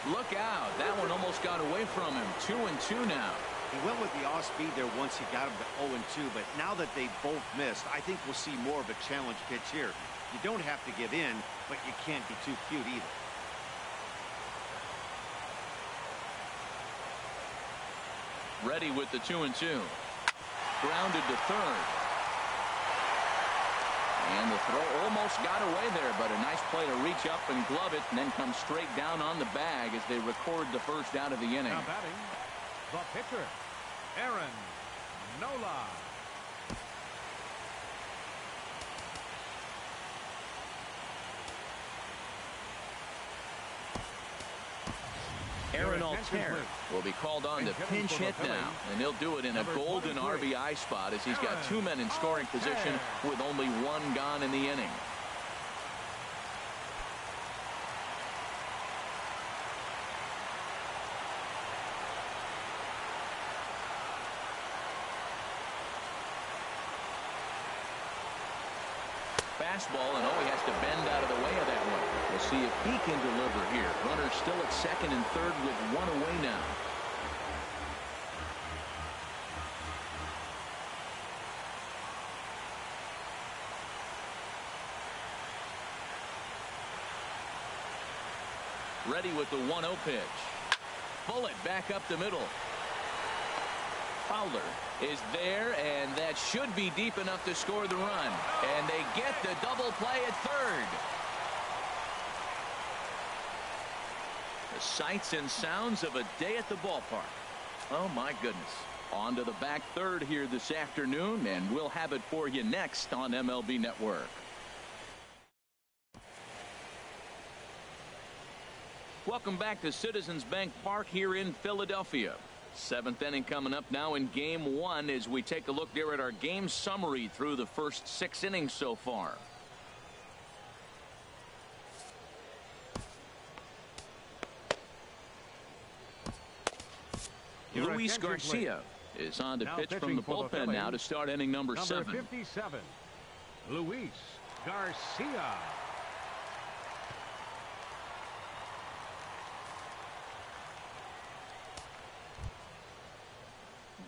Look out. That one almost got away from him. 2-2 now. He went with the off-speed there once he got him to 0-2, but now that they both missed, I think we'll see more of a challenge pitch here. You don't have to give in, but you can't be too cute either. Ready with the 2-2. Grounded to third. And the throw almost got away there, but a nice play to reach up and glove it, and then come straight down on the bag as they record the first out of the inning. Now batting, the pitcher, Aaron Nola. Aaron Altair will be called on to pinch hit now, and he'll do it in a golden RBI spot as he's got 2 men in scoring position with only 1 gone in the inning. Fastball, and he has to bend out of the way of that one. We'll see if he can deliver here. Runner still at second and third with one away now. Ready with the 1-0 pitch. Bullet back up the middle. Fowler is there, and that should be deep enough to score the run. And they get the double play at third. The sights and sounds of a day at the ballpark. Oh, my goodness. On to the back third here this afternoon, and we'll have it for you next on MLB Network. Welcome back to Citizens Bank Park here in Philadelphia. Seventh inning coming up now in game one as we take a look there at our game summary through the first 6 innings so far. Luis Garcia is on to pitch from the bullpen now to start inning number 7. 57, Luis Garcia.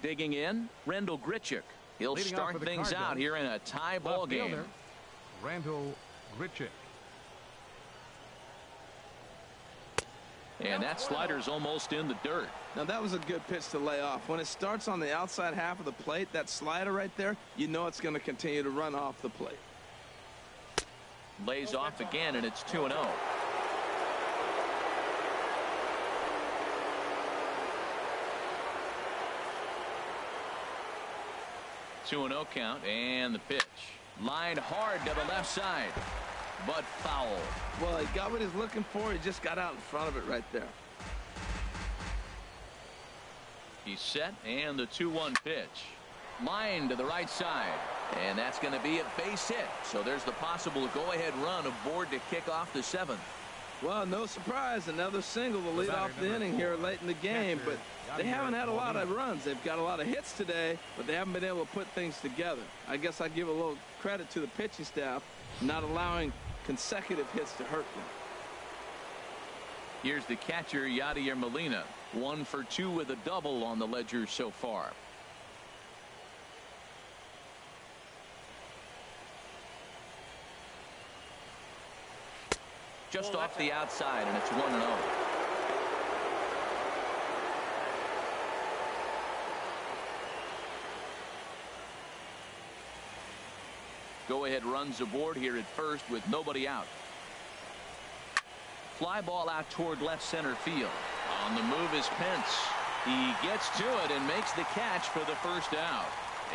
Digging in, Randal Grichuk. He'll start things out here in a tie ball game. Randal Grichuk. And that slider's almost in the dirt. Now that was a good pitch to lay off. When it starts on the outside half of the plate, that slider right there, you know it's going to continue to run off the plate. Lays off again, and it's 2-0. 2-0 count, and the pitch. Lined hard to the left side, but foul. Well, he got what he's looking for. He just got out in front of it right there. He's set, and the 2-1 pitch. Line to the right side, and that's going to be a base hit. So there's the possible go-ahead run aboard to kick off the 7th. Well, no surprise, another single will lead off the inning here late in the game, but they haven't had a lot of runs. They've got a lot of hits today, but they haven't been able to put things together. I guess I give a little credit to the pitching staff, not allowing consecutive hits to hurt them. Here's the catcher, Yadier Molina. 1 for 2 with a double on the ledger so far. Just off the outside, and it's 1-0. Go-ahead runs aboard here at first with nobody out. Fly ball out toward left center field. On the move is Pence. He gets to it and makes the catch for the first out.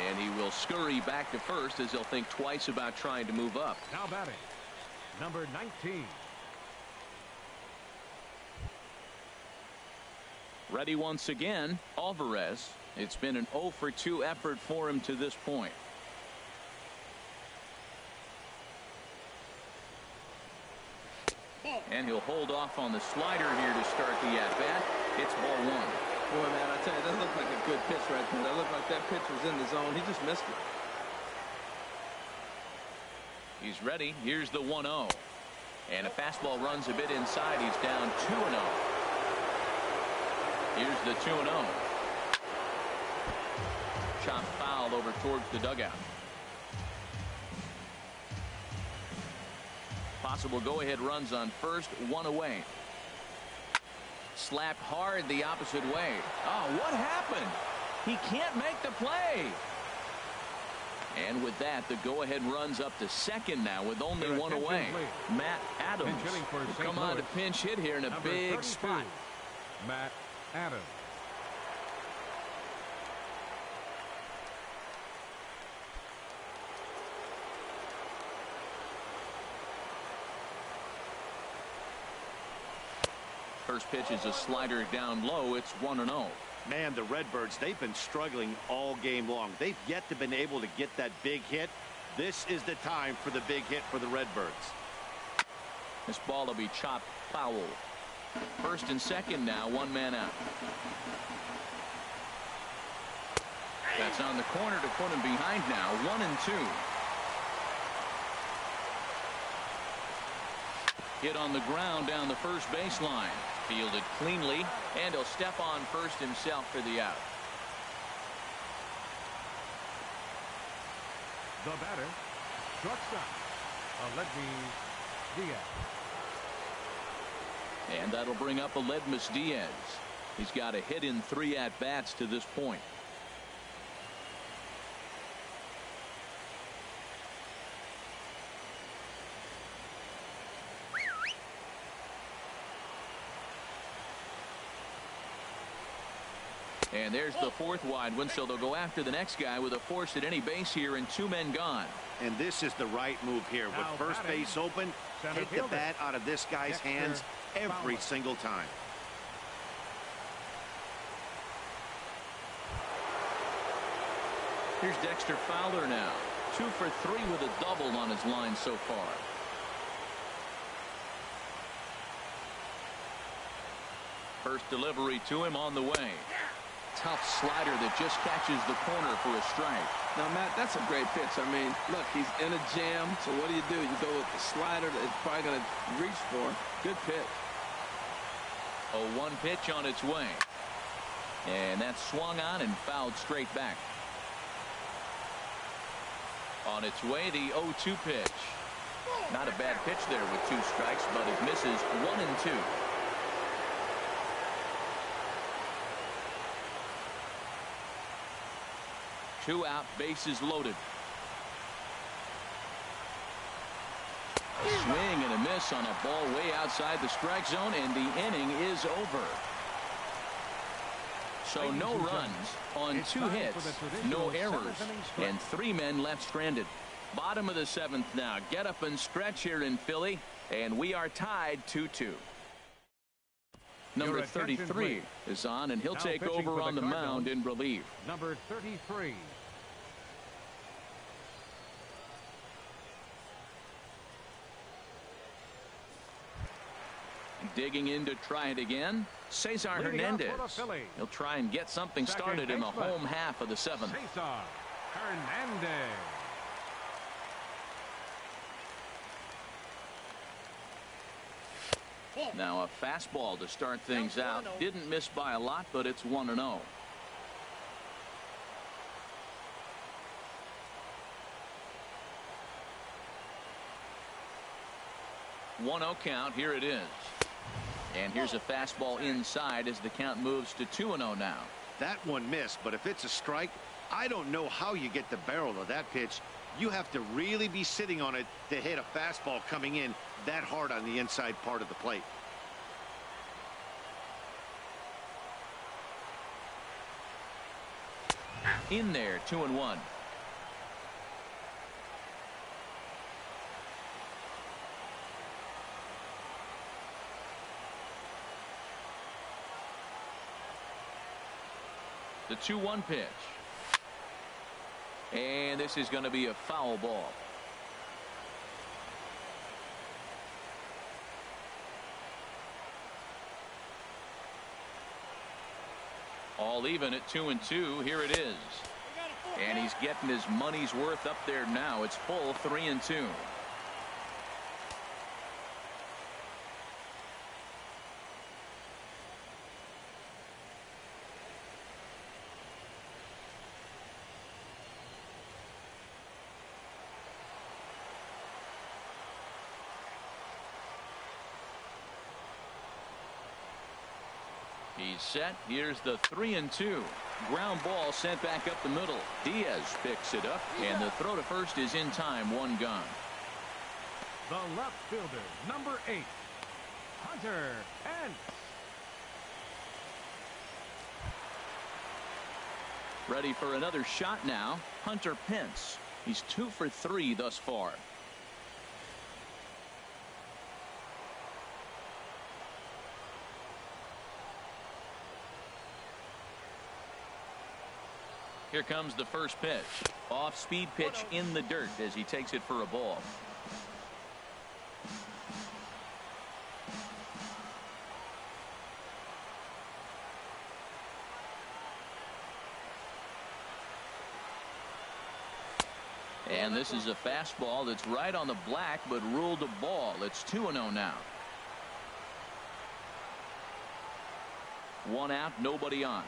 And he will scurry back to first as he'll think twice about trying to move up. Now batting, number 19. Ready once again, Alvarez. It's been an 0 for 2 effort for him to this point. And he'll hold off on the slider here to start the at-bat. It's ball 1. Boy, man, I tell you, that looked like a good pitch right there. That looked like that pitch was in the zone. He just missed it. He's ready. Here's the 1-0. And a fastball runs a bit inside. He's down 2-0. Here's the 2-0. Chop foul over towards the dugout. Possible go-ahead runs on first, 1 away. Slapped hard the opposite way. Oh, what happened? He can't make the play. And with that, the go-ahead runs up to second now with only 1 away. Matt Adams will come on to pinch hit here in a big spot. Matt Adams. First pitch is a slider down low. It's 1-0. Man, the Redbirds, they've been struggling all game long. They've yet to been able to get that big hit. This is the time for the big hit for the Redbirds. This ball will be chopped foul. First and second now, 1 man out. That's on the corner to put him behind now. 1-2. Hit on the ground down the first baseline. Fielded cleanly, and he'll step on first himself for the out. The batter, shortstop, Aledmys Diaz. And that'll bring up Aledmys Diaz. He's got a hit in 3 at-bats to this point. And there's the 4th wide one, so they'll go after the next guy with a force at any base here and 2 men gone. And this is the right move here. With first base open, take the bat out of this guy's hands every single time. Here's Dexter Fowler now. 2 for 3 with a double on his line so far. First delivery to him on the way. Tough slider that just catches the corner for a strike. Now, Matt, that's a great pitch. I mean, look, he's in a jam. So what do? You go with the slider that he's probably going to reach for. Good pitch. A 1 pitch on its way. And that's swung on and fouled straight back. On its way, the 0-2 pitch. Not a bad pitch there with 2 strikes, but it misses 1 and 2. Two out, bases loaded. A swing and a miss on a ball way outside the strike zone, and the inning is over. So no runs on 2 hits, no errors, and 3 men left stranded. Bottom of the 7th now. Get up and stretch here in Philly, and we are tied 2-2. Number 33 is on, and he'll take over on the mound in relief. Number 33. Digging in to try it again, Cesar Hernandez. He'll try and get something started in the home half of the 7th. Cesar Hernandez. Now a fastball to start things out. Didn't miss by a lot, but it's 1-0. One 0 count. Here it is. And here's a fastball inside as the count moves to 2-0 now. That one missed, but if it's a strike, I don't know how you get the barrel of that pitch. You have to really be sitting on it to hit a fastball coming in that hard on the inside part of the plate. In there, 2-1. The 2-1 pitch. And this is going to be a foul ball. All even at 2-2. Here it is. And he's getting his money's worth up there now. It's full 3-2. He's set. Here's the 3-2. Ground ball sent back up the middle. Diaz picks it up, and the throw to first is in time. 1 gone. The left fielder, number 8, Hunter Pence. Ready for another shot now. Hunter Pence. He's 2 for 3 thus far. Here comes the first pitch. Off-speed pitch in the dirt as he takes it for a ball. And this is a fastball that's right on the black but ruled a ball. It's 2-0 now. 1 out, nobody on.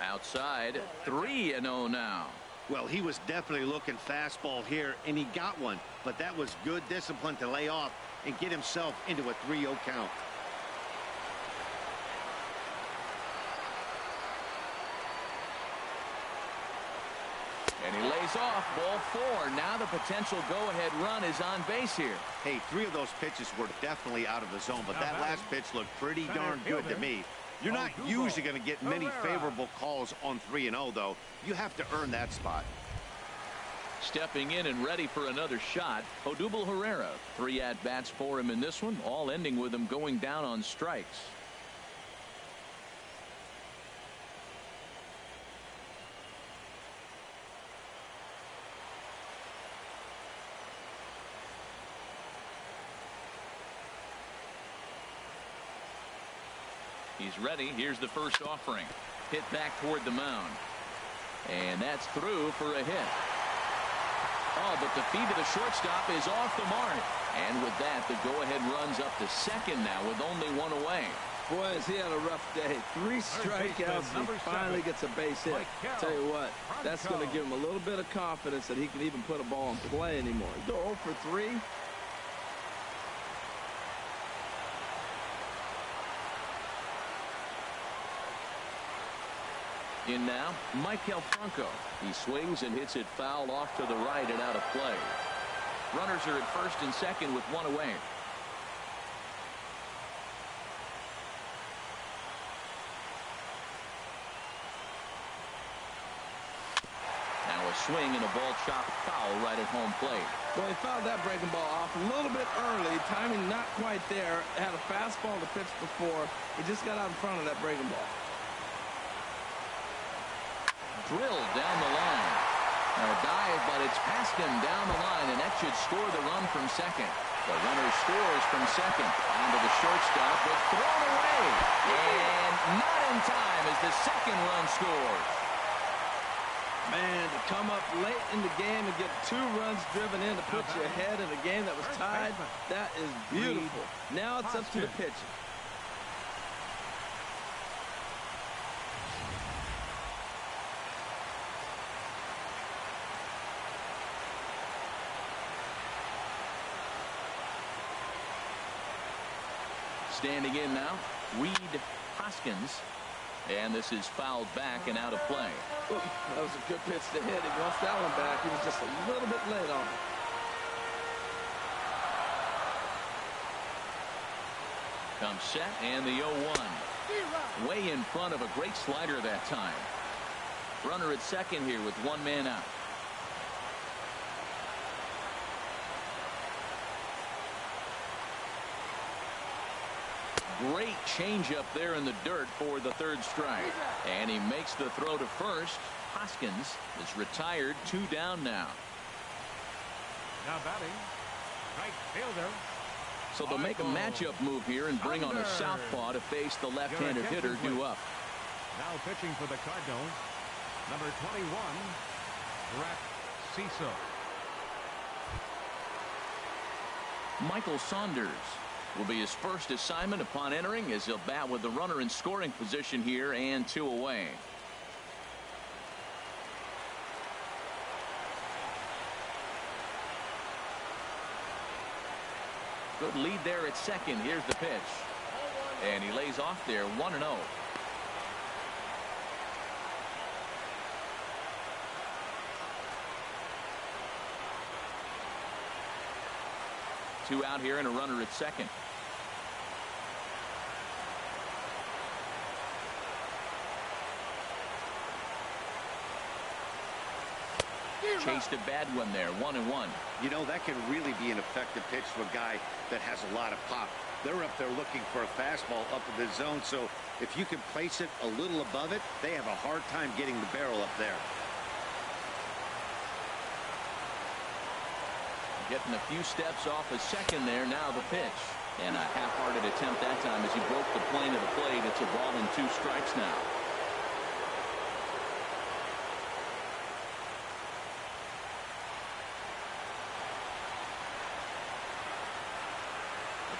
Outside, 3-0 now. Well, he was definitely looking fastball here, and he got one. But that was good discipline to lay off and get himself into a 3-0 count. And he lays off, ball 4. Now the potential go-ahead run is on base here. Hey, 3 of those pitches were definitely out of the zone, but that last pitch looked pretty darn good to me. You're not usually going to get many favorable calls on 3-0, though. You have to earn that spot. Stepping in and ready for another shot, Odubel Herrera. 3 at-bats for him in this one, all ending with him going down on strikes. He's ready. Here's the first offering. Hit back toward the mound. And that's through for a hit. Oh, but the feed to the shortstop is off the mark. And with that, the go-ahead runs up to second now with only 1 away. Boy, has he had a rough day. 3 strikeouts and he finally gets a base hit. Tell you what, that's going to give him a little bit of confidence that he can even put a ball in play anymore. Go 0 for 3. In now, Maikel Franco. He swings and hits it foul off to the right and out of play. Runners are at first and second with 1 away. Now a swing and a ball chopped foul right at home plate. Well, he fouled that breaking ball off a little bit early. Timing not quite there. Had a fastball to pitch before. He just got out in front of that breaking ball. Drilled down the line. A dive, but it's past him down the line, and that should score the run from second. The runner scores from second. Onto the shortstop, but thrown away. And not in time as the second run scores. Man, to come up late in the game and get 2 runs driven in to put you ahead in a game that was tied, that is beautiful. Now it's up to the pitcher. Standing in now, Reed Hoskins. And this is fouled back and out of play. Ooh, that was a good pitch to hit. He wants that one back. He was just a little bit late on it. Comes set and the 0-1. Way in front of a great slider that time. Runner at second here with 1 man out. Great changeup there in the dirt for the 3rd strike. And he makes the throw to first. Hoskins is retired. 2 down now. Now batting, right fielder. So they'll make a matchup move here and bring on a southpaw to face the left-handed hitter due up. Now pitching for the Cardinals, number 21, Brett Cecil. Michael Saunders will be his first assignment upon entering as he'll bat with the runner in scoring position here and 2 away. Good lead there at second. Here's the pitch. And he lays off there 1-0. Two out here and a runner at second. Chased a bad one there. 1-1. You know, that can really be an effective pitch to a guy that has a lot of pop. They're up there looking for a fastball up in the zone, so if you can place it a little above it, they have a hard time getting the barrel up there. Getting a few steps off a second there. Now the pitch. And a half-hearted attempt that time as he broke the plane of the plate. It's a ball and 2 strikes now.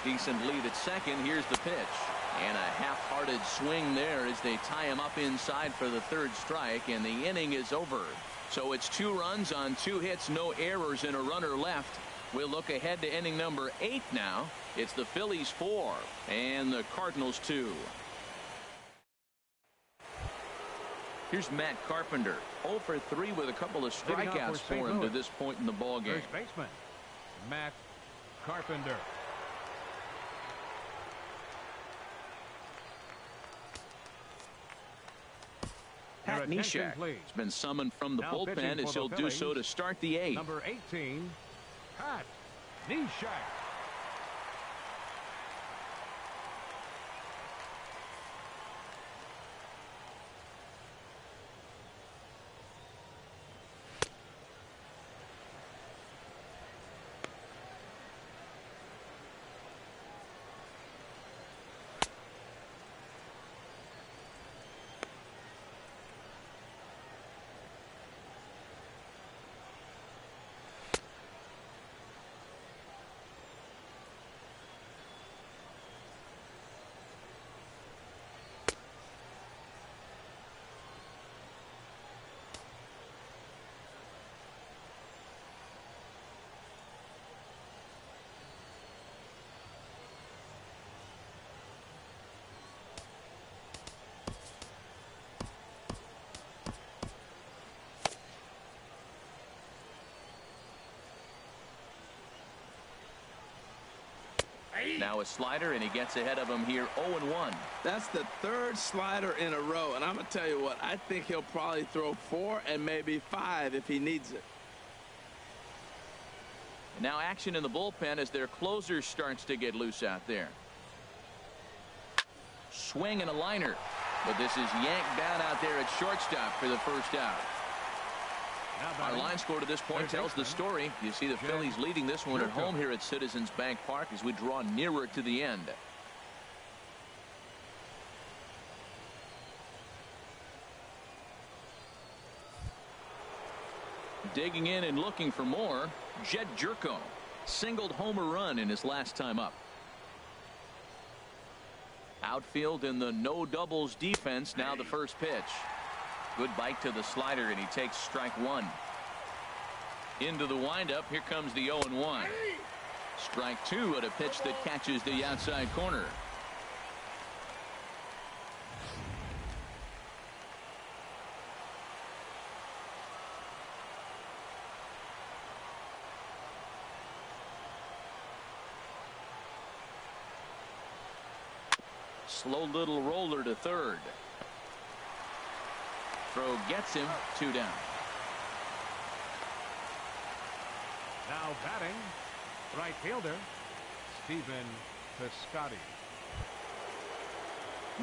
Decent lead at second. Here's the pitch. And a half-hearted swing there as they tie him up inside for the third strike, and the inning is over. So it's 2 runs on 2 hits, no errors, and a runner left. We'll look ahead to inning number 8 now. It's the Phillies 4 and the Cardinals 2. Here's Matt Carpenter, 0 for 3 with a couple of strikeouts for him to this point in the ball game. First baseman, Matt Carpenter. Pat Neshek has been summoned from the bullpen as he'll do so to start the 8th. Number 18, Pat Neshek. Now a slider, and he gets ahead of him here 0-1. That's the 3rd slider in a row, and I'm going to tell you what, I think he'll probably throw 4 and maybe 5 if he needs it. Now action in the bullpen as their closer starts to get loose out there. Swing and a liner, but this is yanked down out there at shortstop for the first out. Our line score to this point tells the story. You see the Phillies leading this one at home here at Citizens Bank Park as we draw nearer to the end. Digging in and looking for more, Jed Jerko singled home a run in his last time up. Outfield in the no doubles defense. Now the first pitch. Good bite to the slider, and he takes strike 1. Into the windup. Here comes the 0-1. Strike 2 at a pitch that catches the outside corner. Slow little roller to third. Throw gets him, 2 down. Now batting, right fielder, Stephen Piscotty.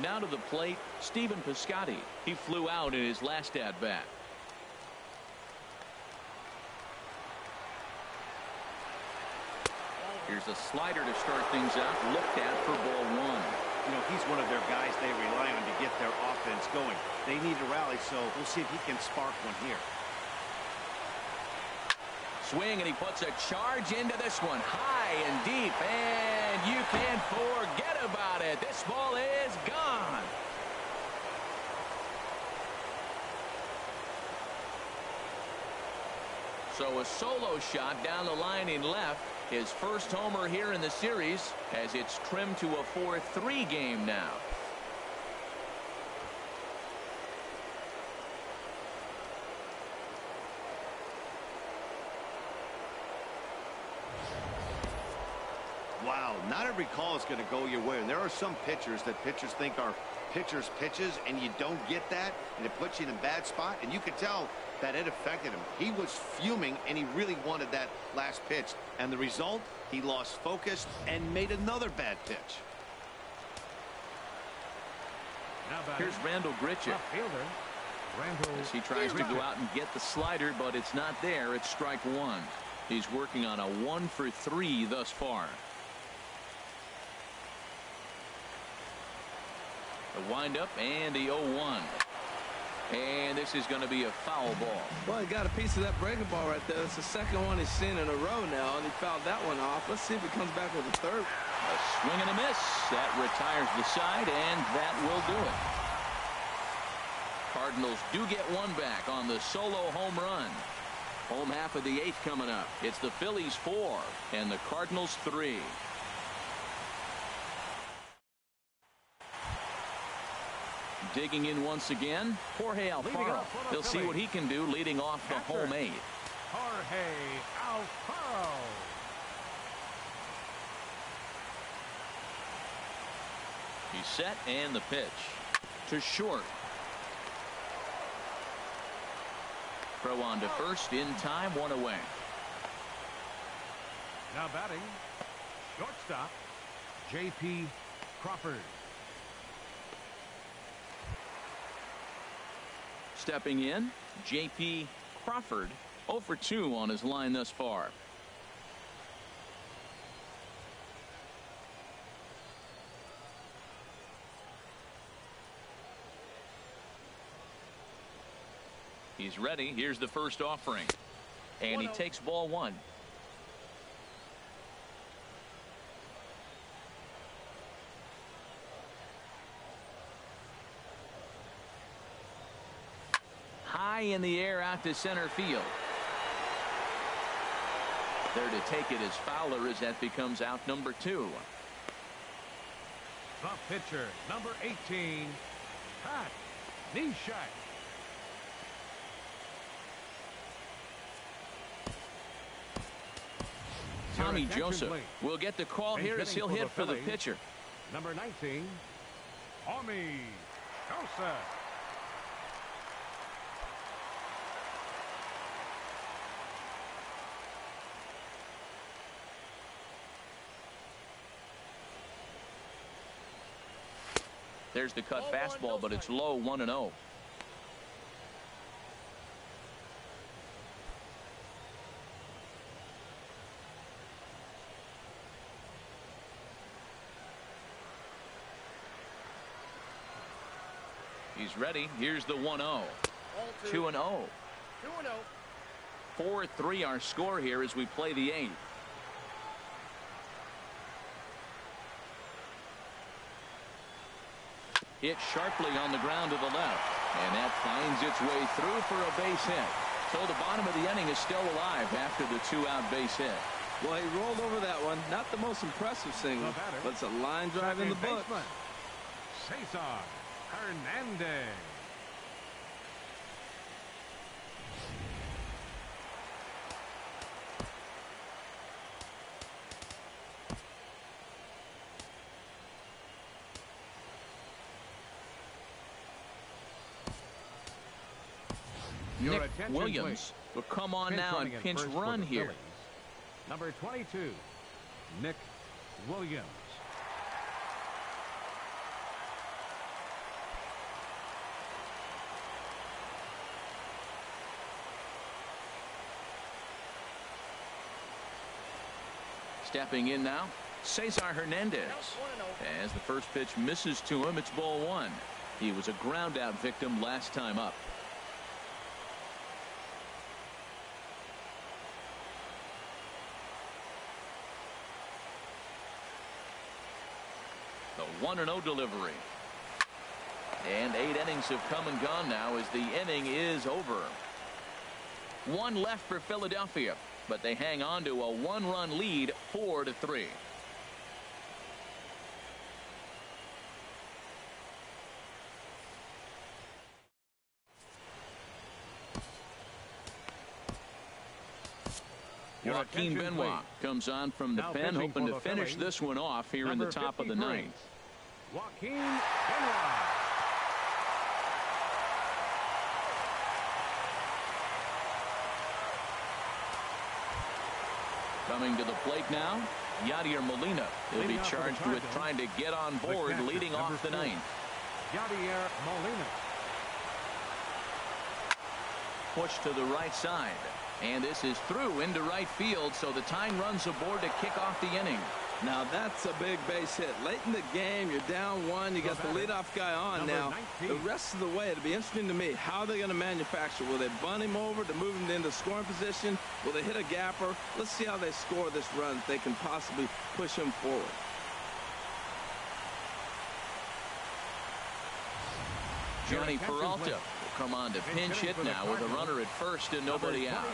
Now to the plate, Stephen Piscotty. He flew out in his last at-bat. Here's a slider to start things out, looked at for ball 1. You know, he's one of their guys they rely on to get their offense going. They need to rally, so we'll see if he can spark one here. Swing, and he puts a charge into this one, high and deep, and you can't forget about it. This ball is gone. So a solo shot down the line in left. His first homer here in the series as it's trimmed to a 4-3 game now. Wow, not every call is going to go your way. And there are some pitchers that pitchers think are pitchers' pitches, and you don't get that, and it puts you in a bad spot. And you could tell that it affected him. He was fuming, and he really wanted that last pitch. And the result, he lost focus and made another bad pitch. Here's Randall Grichuk. As he tries to go out and get the slider, but it's not there. It's strike 1. He's working on a 1 for 3 thus far. The windup and the 0-1. And this is going to be a foul ball. Well, he got a piece of that breaking ball right there. It's the second one he's seen in a row now, and he fouled that one off. Let's see if he comes back with a third. A swing and a miss. That retires the side, and that will do it. Cardinals do get one back on the solo home run. Home half of the eighth coming up. It's the Phillies 4 and the Cardinals 3. Digging in once again, Jorge Alfaro. He'll see what he can do leading off the home eighth. Jorge Alfaro. He's set, and the pitch to short. Throw on to first in time, one away. Now batting, shortstop, J.P. Crawford. Stepping in, J.P. Crawford, 0 for 2 on his line thus far. He's ready. Here's the first offering. And he takes ball one. High in the air out to center field. There to take it is Fowler as that becomes out number 2. The pitcher, number 18, Pat Neshek. Tommy Joseph will get the call here as he'll hit for the pitcher. Number 19, Tommy Joseph. There's the cut fastball, but it's low, 1-0. He's ready. Here's the 1-0. 2-0. 4-3 our score here as we play the 8th. Hit sharply on the ground to the left, and that finds its way through for a base hit. So the bottom of the inning is still alive after the 2-out base hit. Well, he rolled over that one. Not the most impressive single, but it's a line drive in the books. Cesar Hernandez. Nick Williams will come on now and pinch run here. Phillies. Number 22, Nick Williams. Stepping in now, Cesar Hernandez. As the first pitch misses to him, it's ball 1. He was a ground out victim last time up. The 1-0 delivery. And 8 innings have come and gone now as the inning is over. 1 left for Philadelphia, but they hang on to a 1-run lead, 4-3. Joaquin Benoit comes on from the pen, hoping to finish this one off here in the top of the 9th. Joaquin Benoit. Coming to the plate now, Yadier Molina. He'll be charged with trying to get on board leading off the 9th. Yadier Molina. Push to the right side. And this is through into right field, so the tying runs aboard to kick off the inning. Now that's a big base hit. Late in the game, you're down 1. You got the leadoff guy on now. The rest of the way, it'll be interesting to me. How are they going to manufacture? Will they bunt him over to move him into scoring position? Will they hit a gapper? Let's see how they score this run if they can possibly push him forward. Johnny Peralta will come on to pinch hit now with a runner at first and nobody out.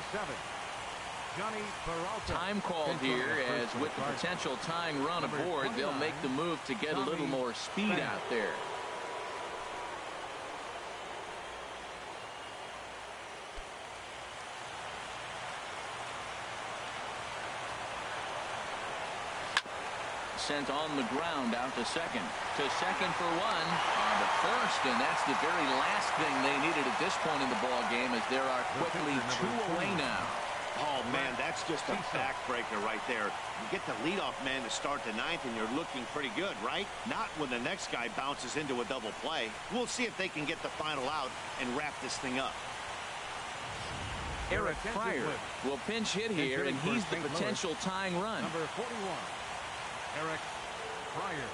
Johnny Peralta. Time called here as with the potential tying run aboard, they'll make the move to get a little more speed out there. Sent on the ground out to second. To second for 1. On to first, and that's the very last thing they needed at this point in the ball game, as there are quickly 2 away now. Oh, man, that's just a backbreaker right there. You get the leadoff man to start the 9th, and you're looking pretty good, right? Not when the next guy bounces into a double play. We'll see if they can get the final out and wrap this thing up. Eric Fryer will pinch hit here, and he's the potential tying run. Number 41, Eric Fryer.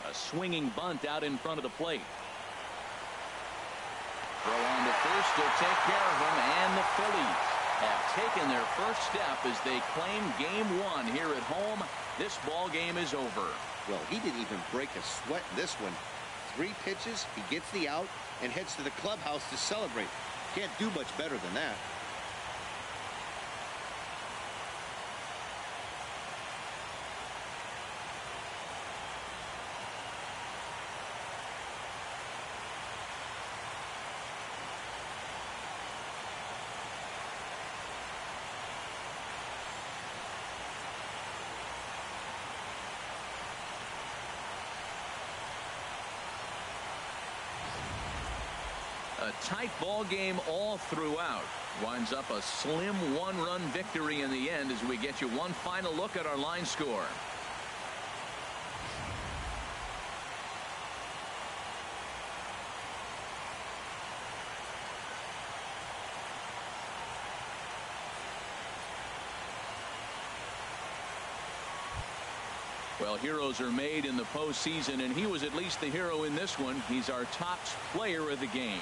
A swinging bunt out in front of the plate. Throw on to first to take care of him, and the Phillies have taken their first step as they claim game 1 here at home. This ball game is over. Well, he didn't even break a sweat in this one. 3 pitches, he gets the out and heads to the clubhouse to celebrate. Can't do much better than that. A tight ball game all throughout. Winds up a slim 1-run victory in the end as we get you one final look at our line score. Well, heroes are made in the postseason, and he was at least the hero in this one. He's our top player of the game.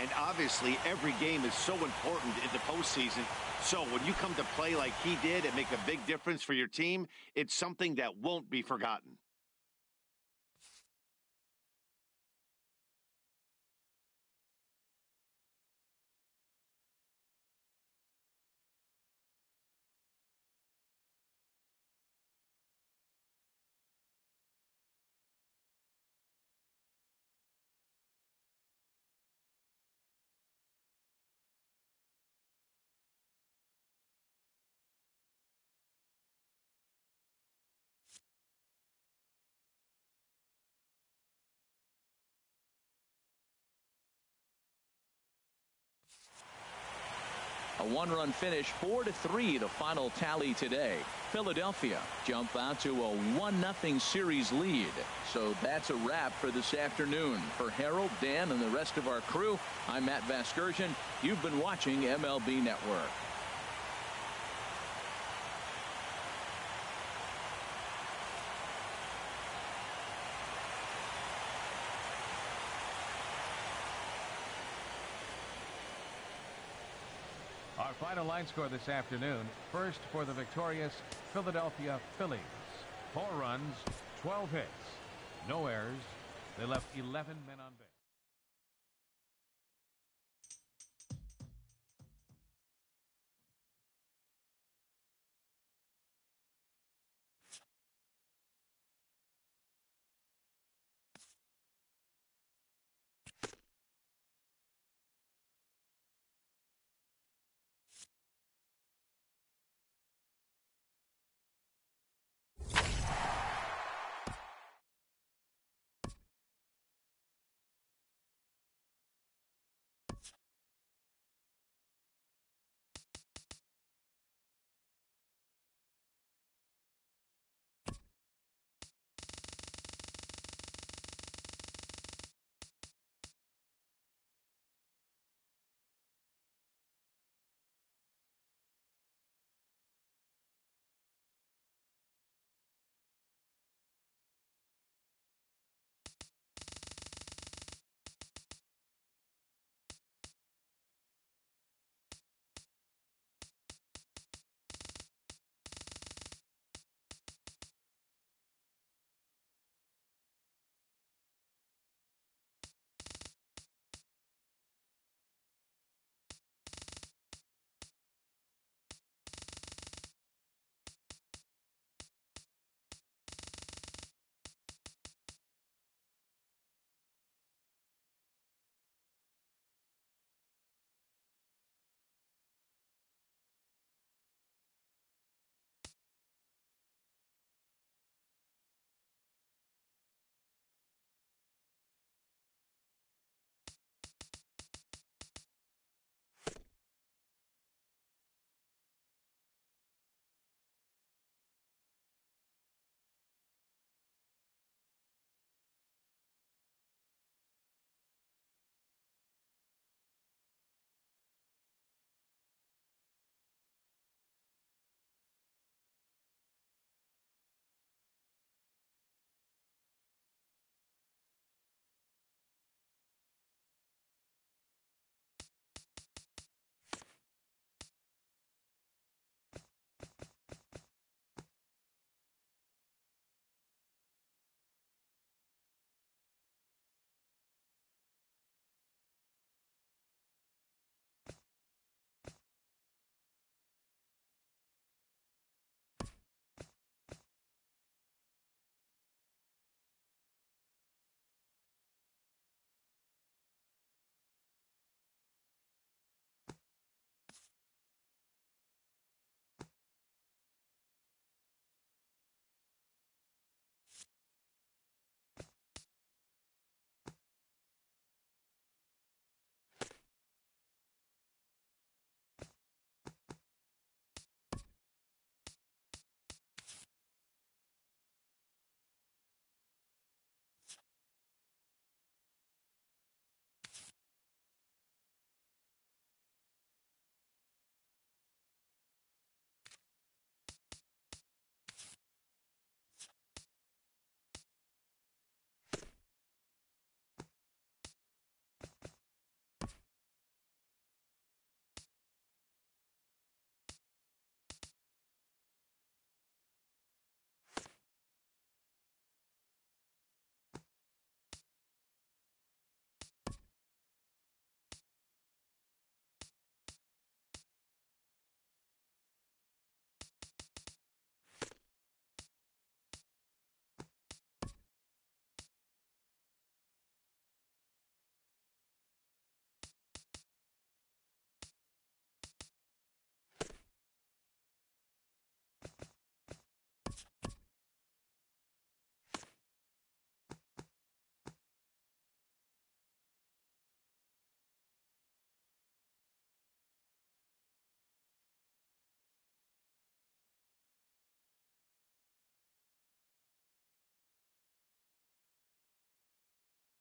And obviously, every game is so important in the postseason. So when you come to play like he did and make a big difference for your team, it's something that won't be forgotten. A 1-run finish, 4-3, the final tally today. Philadelphia jump out to a 1-0 series lead. So that's a wrap for this afternoon. For Harold, Dan, and the rest of our crew, I'm Matt Vasgersian. You've been watching MLB Network. Our final line score this afternoon. First for the victorious Philadelphia Phillies. 4 runs, 12 hits, no errors. They left 11 men on base.